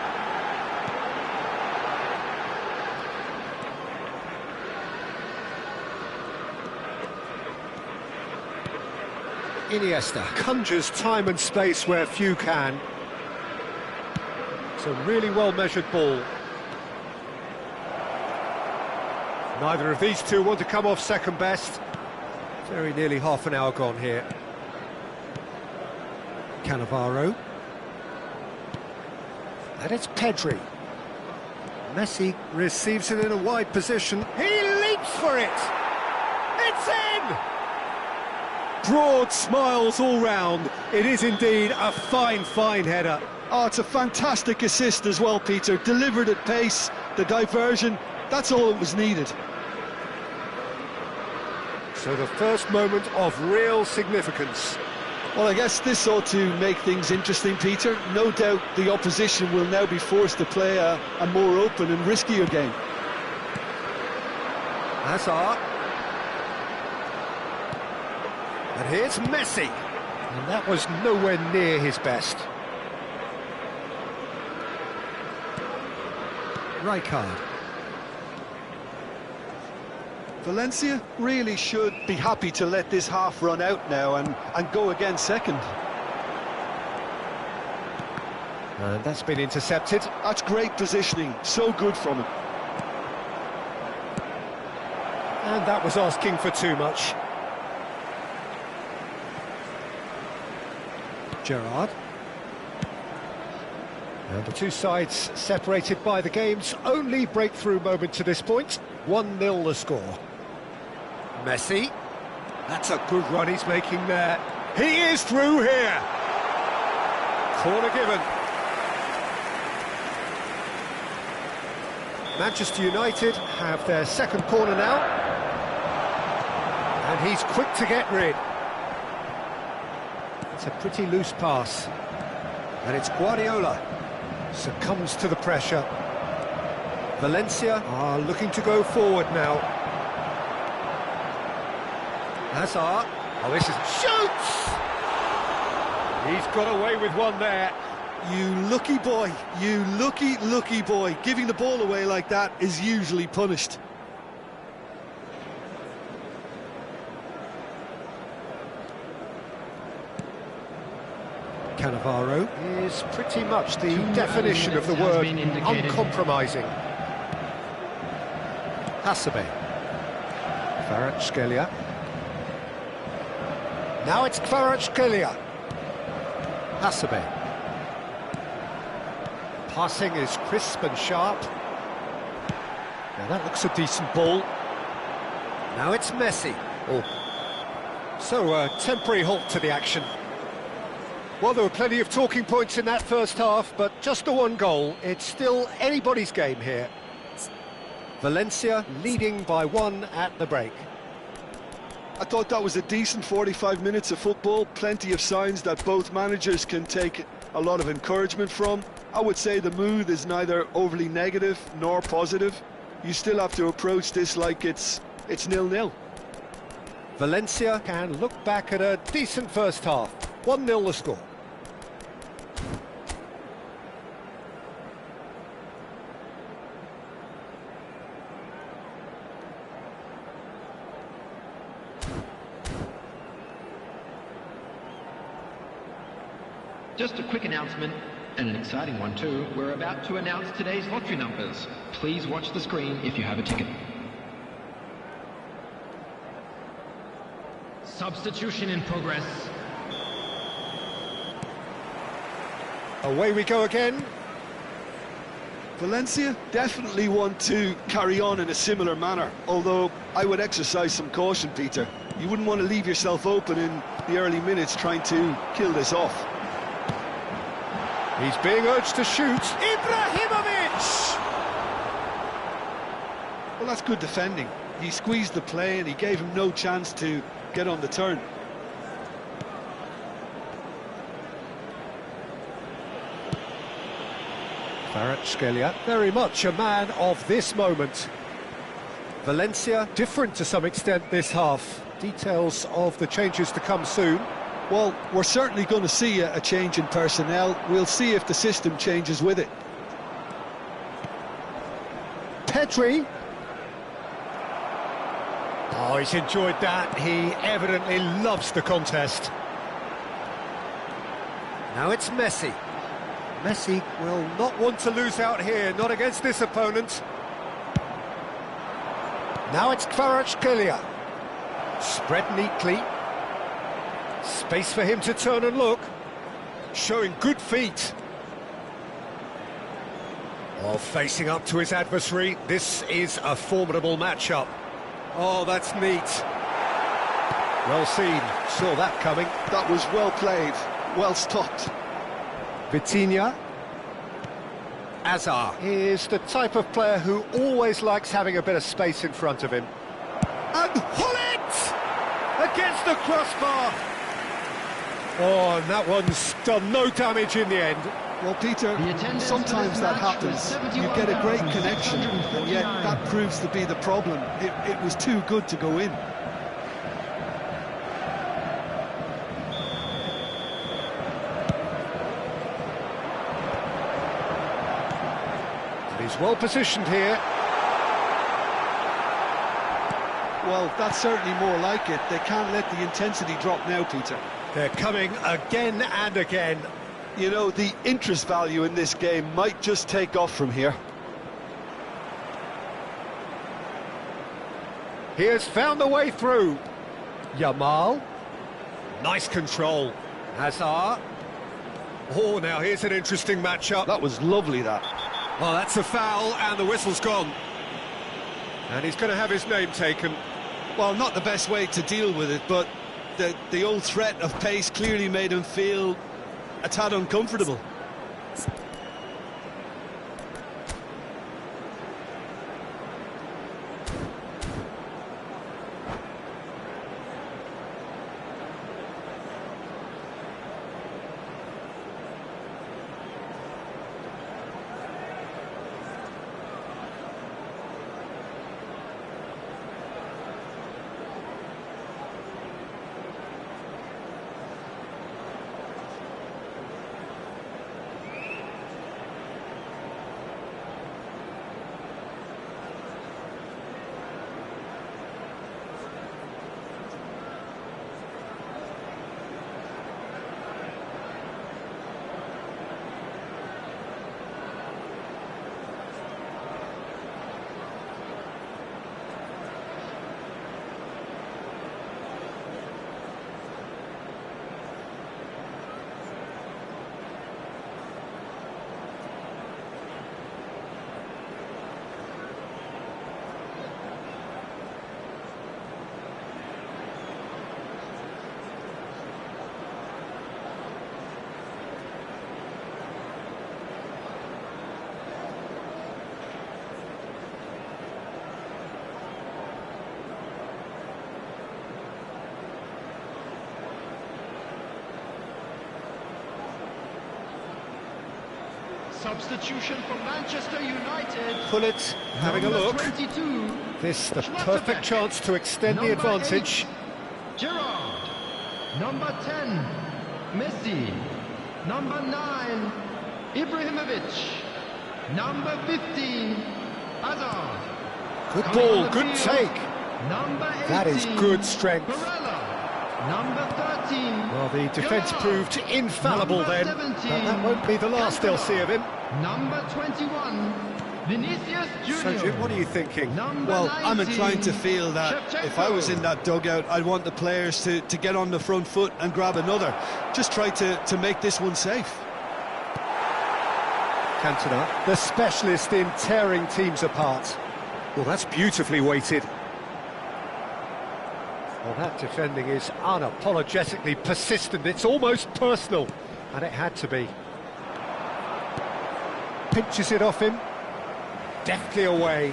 Iniesta conjures time and space where few can. It's a really well-measured ball. Neither of these two want to come off second best. Very nearly half an hour gone here. Cannavaro. And it's Pedri. Messi receives it in a wide position. He leaps for it! It's in! Broad smiles all round. It is indeed a fine, fine header.
Oh, it's a fantastic assist as well, Peter. Delivered at pace, the diversion, that's all that was needed.
So the first moment of real significance.
Well, I guess this ought to make things interesting, Peter. No doubt the opposition will now be forced to play a more open and riskier game.
Hazard. And here's Messi. And that was nowhere near his best. Rijkaard.
Valencia really should be happy to let this half run out now and go again second.
And that's been intercepted.
That's great positioning, so good from him.
And that was asking for too much. Gerrard. And the two sides separated by the game's only breakthrough moment to this point. 1-0 the score. Messi. That's a good run he's making there. He is through here. Corner given. Manchester United have their second corner now. And he's quick to get rid. It's a pretty loose pass. And it's Guardiola. Succumbs to the pressure. Valencia are looking to go forward now. Hazard. Oh, this is... Shoots! He's got away with one there.
You lucky boy, you lucky boy. Giving the ball away like that is usually punished.
Cannavaro is pretty much the definition of the word uncompromising. Hasebe. Kvaratskhelia. Now it's Kvaratskhelia. Hasebe. Passing is crisp and sharp. Now that looks a decent ball. Now it's Messi. Oh. So a temporary halt to the action. Well, there were plenty of talking points in that first half, but just the one goal. It's still anybody's game here. Valencia leading by 1 at the break.
I thought that was a decent 45 minutes of football. Plenty of signs that both managers can take a lot of encouragement from. I would say the mood is neither overly negative nor positive. You still have to approach this like it's 0-0.
Valencia can look back at a decent first half. 1-0 the score.
Just a quick announcement, and an exciting one too. We're about to announce today's lottery numbers. Please watch the screen if you have a ticket.
Substitution in progress.
Away we go again.
Valencia definitely want to carry on in a similar manner, although I would exercise some caution, Peter. You wouldn't want to leave yourself open in the early minutes trying to kill this off.
He's being urged to shoot. Ibrahimovic!
Well, that's good defending. He squeezed the play and he gave him no chance to get on the turn.
Kvaratskhelia, very much a man of this moment. Valencia, different to some extent this half. Details of the changes to come soon.
Well, we're certainly going to see a change in personnel. We'll see if the system changes with it.
Pedri. Oh, he's enjoyed that. He evidently loves the contest. Now it's Messi. Messi will not want to lose out here, not against this opponent. Now it's Kvaratskhelia. Spread neatly. Space for him to turn and look. Showing good feet. While facing up to his adversary, this is a formidable matchup. Oh, that's neat. Well seen. Saw that coming.
That was well played, well stopped.
Vitinha. Hazard is the type of player who always likes having a bit of space in front of him. And Gullit! Against the crossbar. Oh, and that one's done no damage in the end.
Well, Peter, sometimes that happens. You get a great connection, and yet that proves to be the problem. It was too good to go in.
He's well positioned here.
Well, that's certainly more like it. They can't let the intensity drop now, Peter.
They're coming again and again.
You know, the interest value in this game might just take off from here.
He has found the way through. Yamal. Nice control. Hazard. Oh, now here's an interesting matchup.
That was lovely, that.
Well, that's a foul, and the whistle's gone. And he's going to have his name taken.
Well, not the best way to deal with it, but the old threat of pace clearly made him feel a tad uncomfortable.
Substitution for Manchester United.
Gullit having a look.
22.
This the perfect chance to extend the advantage.
8, Gerrard. Number 10, Messi. Number 9, Ibrahimovic. Number 15, Hazard.
Good
Coming
ball,
on the
good
field,
take.
Number 18,
That is good strength.
Barella. Number 13.
Well, the defence
Gerrard.
proved infallible
Number
then.
17,
But that won't be the last they'll see of him.
Number 21, Vinicius Junior.
So, Jim, what are you thinking?
Number
Well,
19,
I'm inclined to feel that if I was in that dugout, I'd want the players to get on the front foot and grab another. Just try to make this one safe.
Cantona, the specialist in tearing teams apart. Well, that's beautifully weighted. Well, that defending is unapologetically persistent. It's almost personal, and it had to be. Pinches it off him. Deftly away.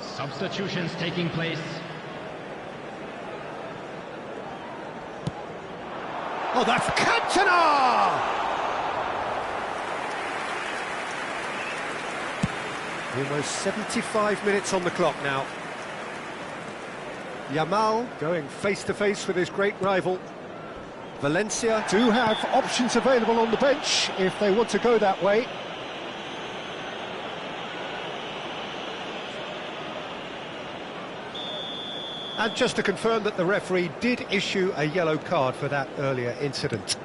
Substitutions taking place.
Oh, that's Cantona! Almost 75 minutes on the clock now. Yamal going face-to-face with his great rival. Valencia do have options available on the bench if they want to go that way. And just to confirm that the referee did issue a yellow card for that earlier incident.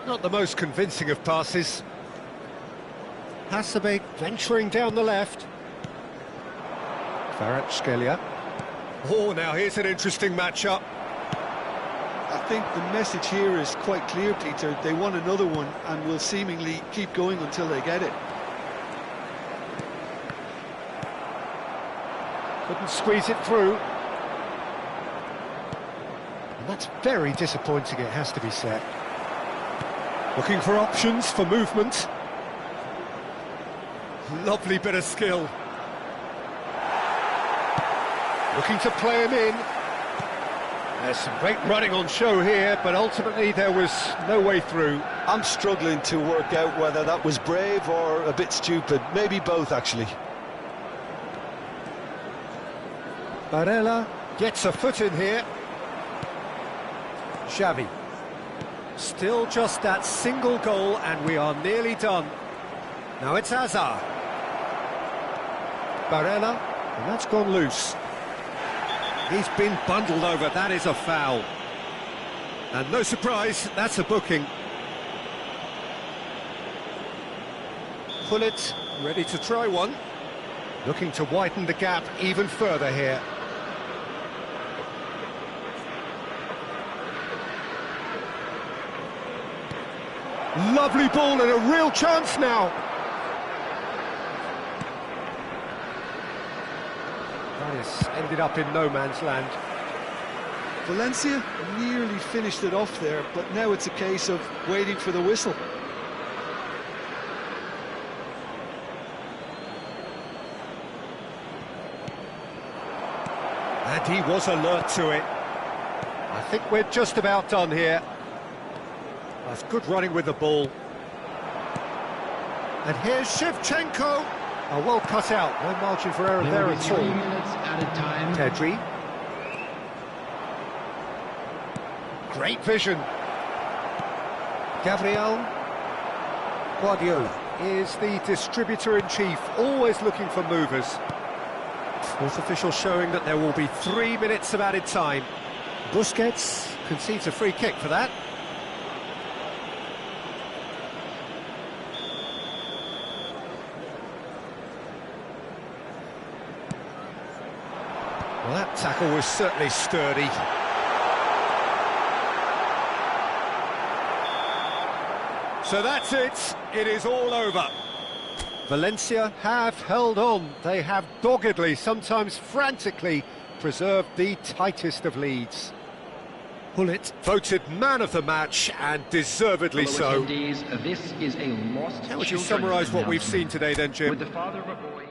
Not the most convincing of passes. Hasebe venturing down the left. Kvaratskhelia. Oh, now here's an interesting matchup.
I think the message here is quite clear, Peter. They want another one and will seemingly keep going until they get it.
Couldn't squeeze it through. And that's very disappointing, it has to be said. Looking for options for movement. Lovely bit of skill. Looking to play him in. There's some great running on show here, but ultimately there was no way through.
I'm struggling to work out whether that was brave or a bit stupid. Maybe both, actually.
Barella gets a foot in here. Xavi. Still just that single goal and we are nearly done. Now it's Hazard. Barella, and that's gone loose. He's been bundled over, that is a foul. And no surprise, that's a booking. Pullet, ready to try one. Looking to widen the gap even further here. Lovely ball and a real chance now. This ended up in no man's land.
Valencia nearly finished it off there, but now it's a case of waiting for the whistle.
And he was alert to it. I think we're just about done here. That's good running with the ball. And here's Shevchenko. Oh, well cut out. No margin for error there at all.
3 minutes added time.
Pedri. Great vision. Gabriel. Guardiola is the distributor-in-chief, always looking for movers. Fourth official showing that there will be 3 minutes of added time. Busquets concedes a free kick for that. Well, that tackle was certainly sturdy. So that's it. It is all over. Valencia have held on. They have doggedly, sometimes frantically, preserved the tightest of leads. Pullet voted man of the match, and deservedly
Fellow
so.
attendees, this is a lost
How would you
children
summarise what we've seen
announcement.
today then, Jim?
With the father of a boy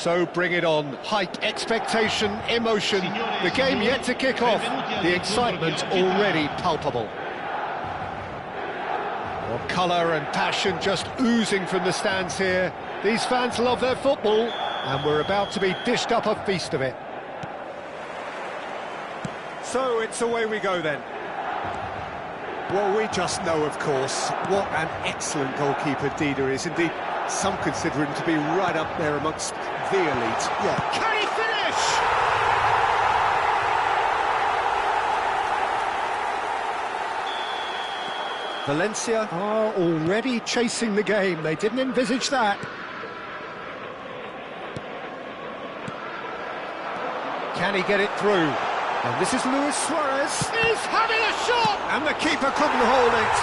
So bring it on. Hype, expectation, emotion. The game yet to kick off. The excitement already palpable. Well, colour and passion just oozing from the stands here. These fans love their football, and we're about to be dished up a feast of it. So it's away we go then. Well, we just know, of course, what an excellent goalkeeper Dida is. Indeed, some consider him to be right up there amongst the elite. Yeah. Can he finish? Valencia are already chasing the game. They didn't envisage that. Can he get it through? And this is Luis Suarez. He's having a shot! And the keeper couldn't hold it.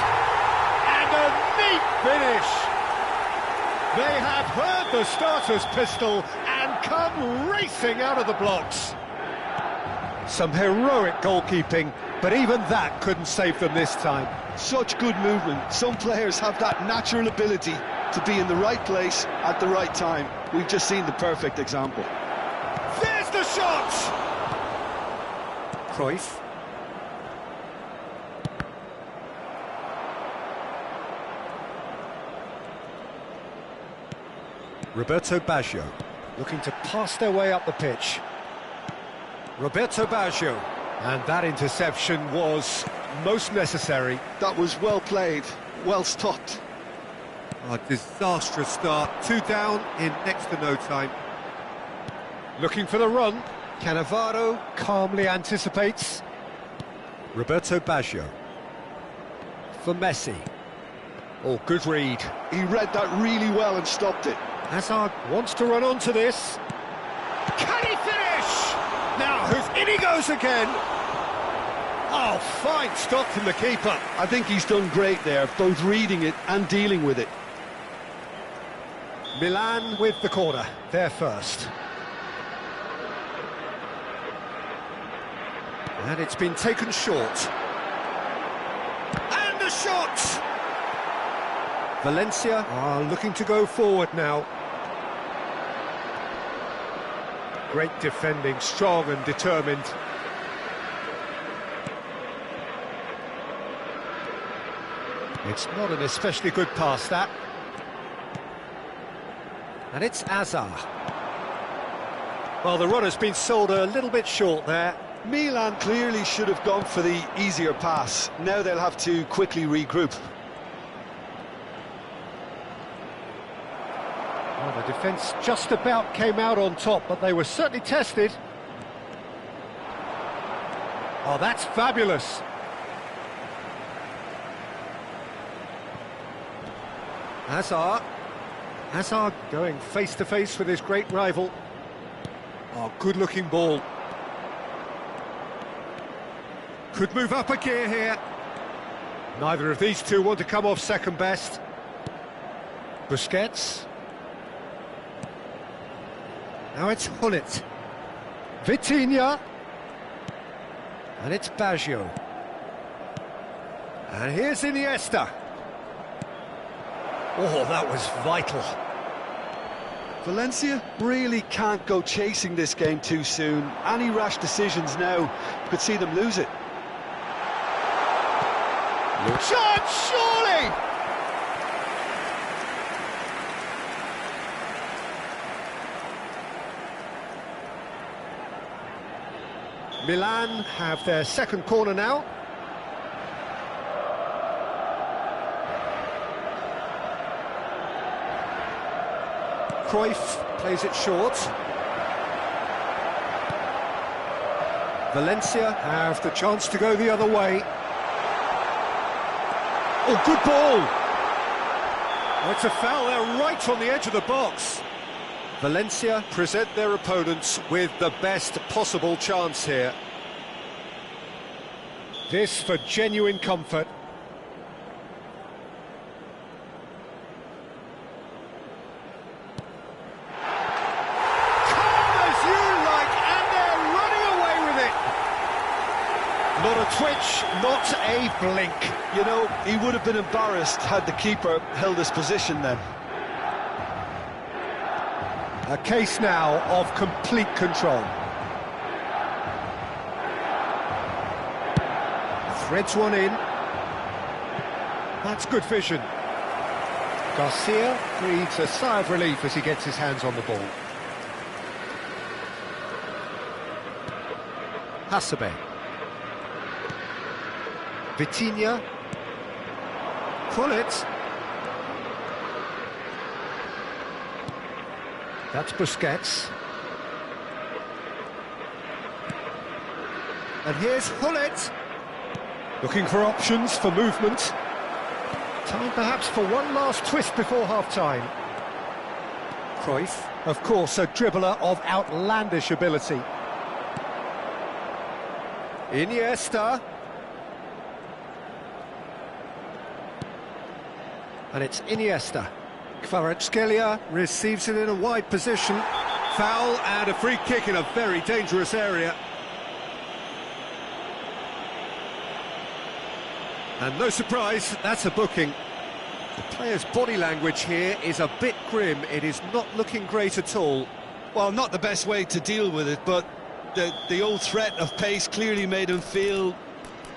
And a neat finish. They have heard the starter's pistol and come racing out of the blocks. Some heroic goalkeeping, but even that couldn't save them this time.
Such good movement. Some players have that natural ability to be in the right place at the right time. We've just seen the perfect example.
There's the shot! Cruyff. Roberto Baggio looking to pass their way up the pitch. Roberto Baggio, and that interception was most necessary.
That was well played, well stopped.
A disastrous start, 2 down in next to no time. Looking for the run. Cannavaro calmly anticipates. Roberto Baggio. For Messi. Oh, good read.
He read that really well and stopped it.
Hazard wants to run onto this. Can he finish? Now, in he goes again. Oh, fine stop from the keeper.
I think he's done great there, both reading it and dealing with it.
Milan with the corner, they're first. And it's been taken short. And the shot! Valencia are looking to go forward now. Great defending, strong and determined. It's not an especially good pass, that. And it's Hazard. Well, the run has been sold a little bit short there.
Milan clearly should have gone for the easier pass. Now they'll have to quickly regroup.
Well, the defence just about came out on top, but they were certainly tested. Oh, that's fabulous. Hazard. Hazard going face-to-face with his great rival. Oh, good-looking ball. Could move up a gear here. Neither of these two want to come off second best. Busquets. Now it's Hullet. Vitinha. And it's Baggio. And here's Iniesta. Oh, that was vital.
Valencia really can't go chasing this game too soon. Any rash decisions now could see them lose it.
Chance, surely! Milan have their second corner now. Cruyff plays it short. Valencia have the chance to go the other way. Oh, good ball! Oh, it's a foul there right on the edge of the box. Valencia present their opponents with the best possible chance here. This for genuine comfort. Not a twitch, not a blink.
You know, he would have been embarrassed had the keeper held his position then.
A case now of complete control. Threads one in. That's good vision. Garcia breathes a sigh of relief as he gets his hands on the ball. Hasebe. Vitinha. Gullit. That's Busquets. And here's Gullit. Looking for options for movement. Time perhaps for one last twist before half-time. Cruyff, of course, a dribbler of outlandish ability. Iniesta. And it's Iniesta. Kvaratskhelia receives it in a wide position. Foul and a free kick in a very dangerous area. And no surprise, that's a booking. The player's body language here is a bit grim. It is not looking great at all.
Well, not the best way to deal with it, but the old threat of pace clearly made him feel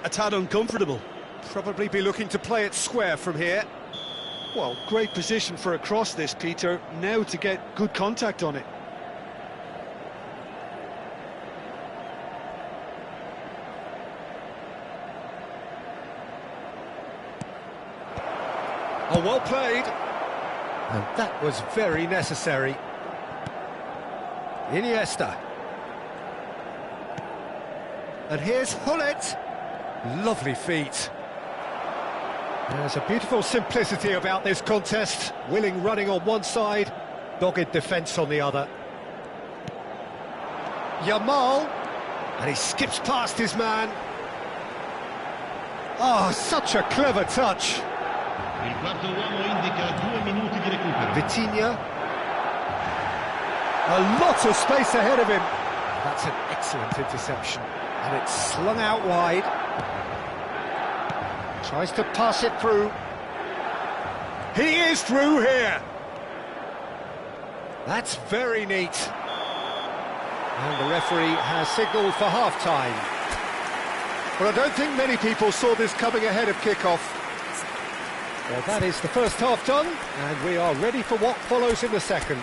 a tad uncomfortable.
Probably be looking to play it square from here.
Well, great position for a cross this, Peter. Now to get good contact on it.
Oh, well played. And that was very necessary. Iniesta. And here's Gullit. Lovely feet. There's a beautiful simplicity about this contest. Willing running on one side, dogged defence on the other. Yamal. And he skips past his man. Oh, such a clever touch.
Il quarto uomo indica 2 minuti di recupero.
Vitinha. A lot of space ahead of him. That's an excellent interception. And it's slung out wide. Tries to pass it through. He is through here. That's very neat. And the referee has signalled for half-time. But I don't think many people saw this coming ahead of kick-off. Well, that is the first half done, and we are ready for what follows in the second.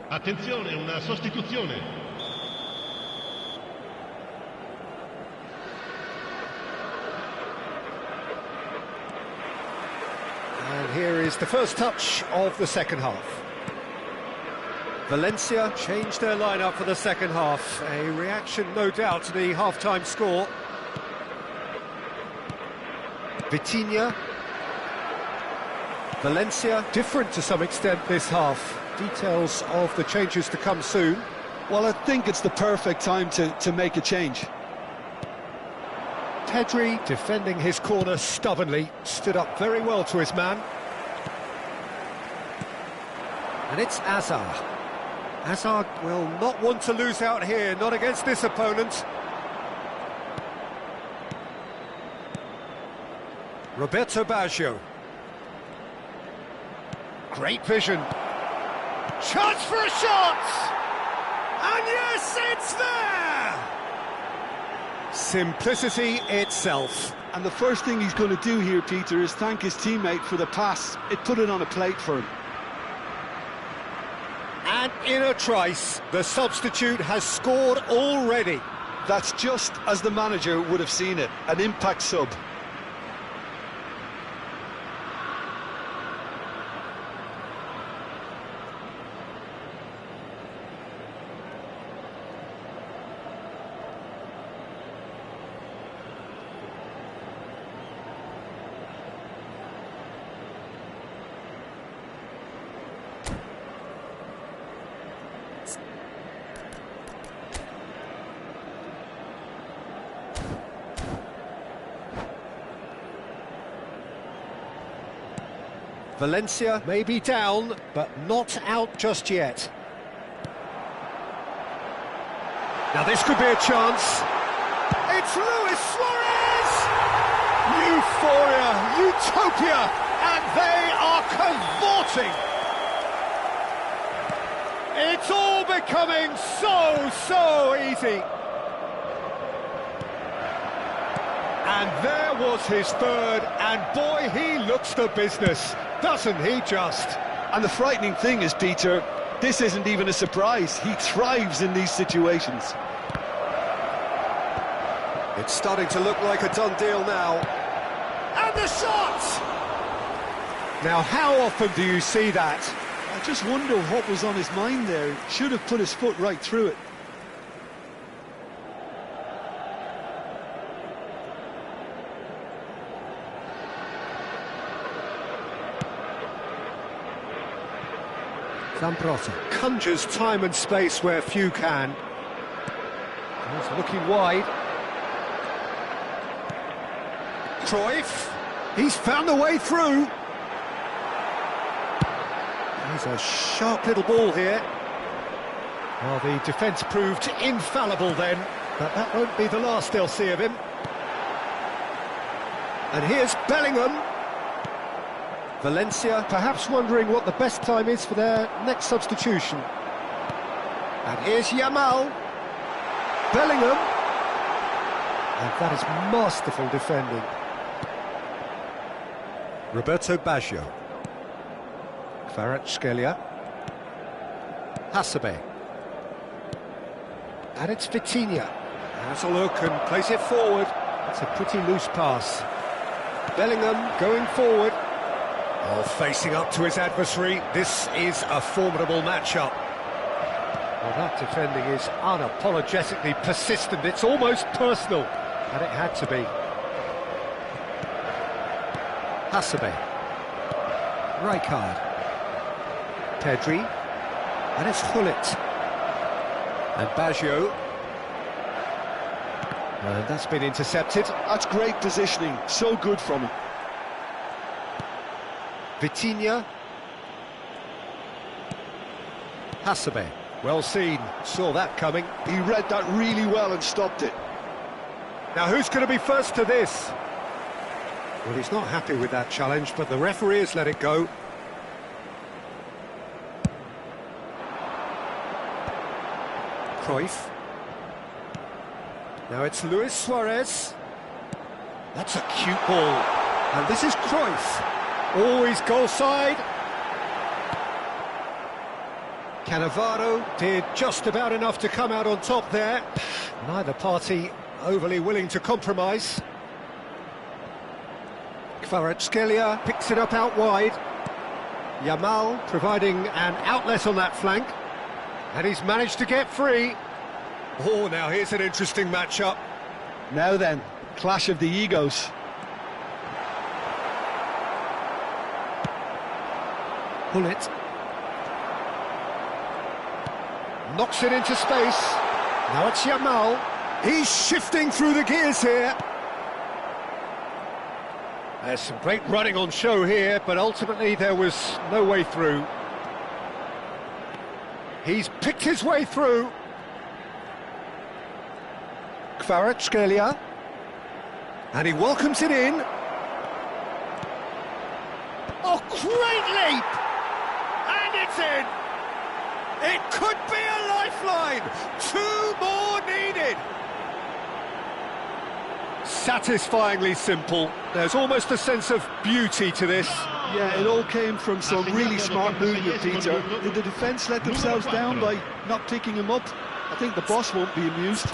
Attenzione, una sostituzione.
And here is the first touch of the second half. Valencia changed their lineup for the second half. A reaction, no doubt, to the half-time score. Vitinha. Valencia, different to some extent this half. Details of the changes to come soon.
Well, I think it's the perfect time to make a change.
Pedri, defending his corner stubbornly, stood up very well to his man. And it's Azar. Azar will not want to lose out here, not against this opponent. Roberto Baggio. Great vision. Chance for a shot! And yes, it's there! Simplicity itself.
And the first thing he's going to do here, Peter, is thank his teammate for the pass. It put it on a plate for him.
And in a trice, the substitute has scored already.
That's just as the manager would have seen it, an impact sub.
Valencia may be down, but not out just yet. Now this could be a chance. It's Luis Suarez! Euphoria, utopia, and they are cavorting. It's all becoming so easy. And there was his third, and boy, he looks the business, doesn't he just?
And the frightening thing is, Peter, this isn't even a surprise. He thrives in these situations.
It's starting to look like a done deal now. And the shot! Now, how often do you see that?
I just wonder what was on his mind there. He should have put his foot right through it.
Zambrota conjures time and space where few can. He's looking wide. Cruyff, he's found the way through. He's a sharp little ball here. Well, the defence proved infallible then, but that won't be the last they'll see of him. And here's Bellingham. Valencia perhaps wondering what the best time is for their next substitution. And here's Yamal. Bellingham. And that is masterful defending. Roberto Baggio. Kvaratskhelia. Hasebe. And it's Vitinha. Has a look and plays it forward. That's a pretty loose pass. Bellingham going forward. Oh, facing up to his adversary. This is a formidable matchup. Well, that defending is unapologetically persistent. It's almost personal. And it had to be. Hasebe. Rijkaard. Pedri. And it's Gullit. And Baggio. And that's been intercepted.
That's great positioning. So good from him.
Vitinha. Hasebe. Well seen. Saw that coming.
He read that really well and stopped it.
Now who's going to be first to this? Well, he's not happy with that challenge, but the referee has let it go. Cruyff. Now it's Luis Suarez. That's a cute ball. And this is Cruyff. Always goal side. Cannavaro did just about enough to come out on top there. Neither party overly willing to compromise. Kvaratskhelia picks it up out wide. Yamal providing an outlet on that flank. And he's managed to get free. Oh, now here's an interesting matchup.
Now then, clash of the egos.
Gullit. Knocks it into space. Now it's Yamal. He's shifting through the gears here. There's some great running on show here, but ultimately there was no way through. He's picked his way through. Kvaratskhelia. And he welcomes it in. Oh, great leap! And it's in! It could be a lifeline! 2 more needed! Satisfyingly simple. There's almost a sense of beauty to this.
Yeah, it all came from some really smart movement, Peter. Did the defence let themselves down by not picking him up? I think the boss won't be amused.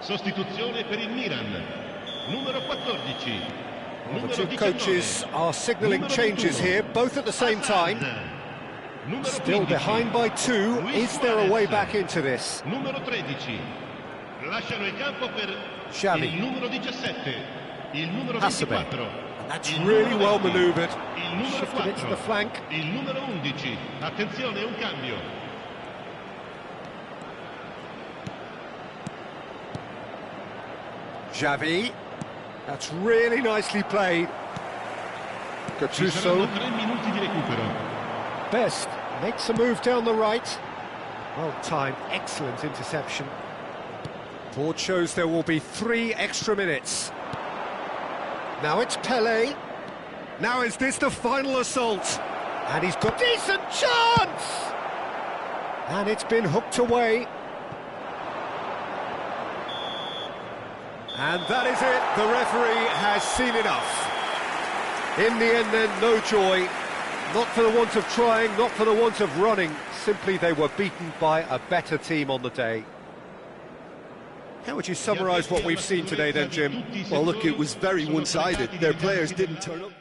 Sostituzione per il Milan. Numero 14.
Well, the two coaches are signalling changes here, both at the same time. Still behind by 2. Is there a way back into this?
Numero 13. Lasciano il campo per
Xavi.
il numero 17. Il numero
Hasebe.
24.
That's
il
really
numero
well
20,
manoeuvred.
Il numero
Shifted it to
4.
the flank.
Il numero 11. Attenzione, un cambio.
Xavi. That's really nicely played.
Ci saranno
Gattuso.
3 minuti di recupero.
Best makes a move down the right. Well timed, excellent interception. Board shows there will be 3 extra minutes. Now it's Pelé. Now is this the final assault? And he's got decent chance! And it's been hooked away. And that is it. The referee has seen enough. In the end then, no joy. Not for the want of trying, not for the want of running. Simply they were beaten by a better team on the day. How would you summarise what we've seen today then, Jim?
Well, look, it was very one-sided. Their players didn't turn up.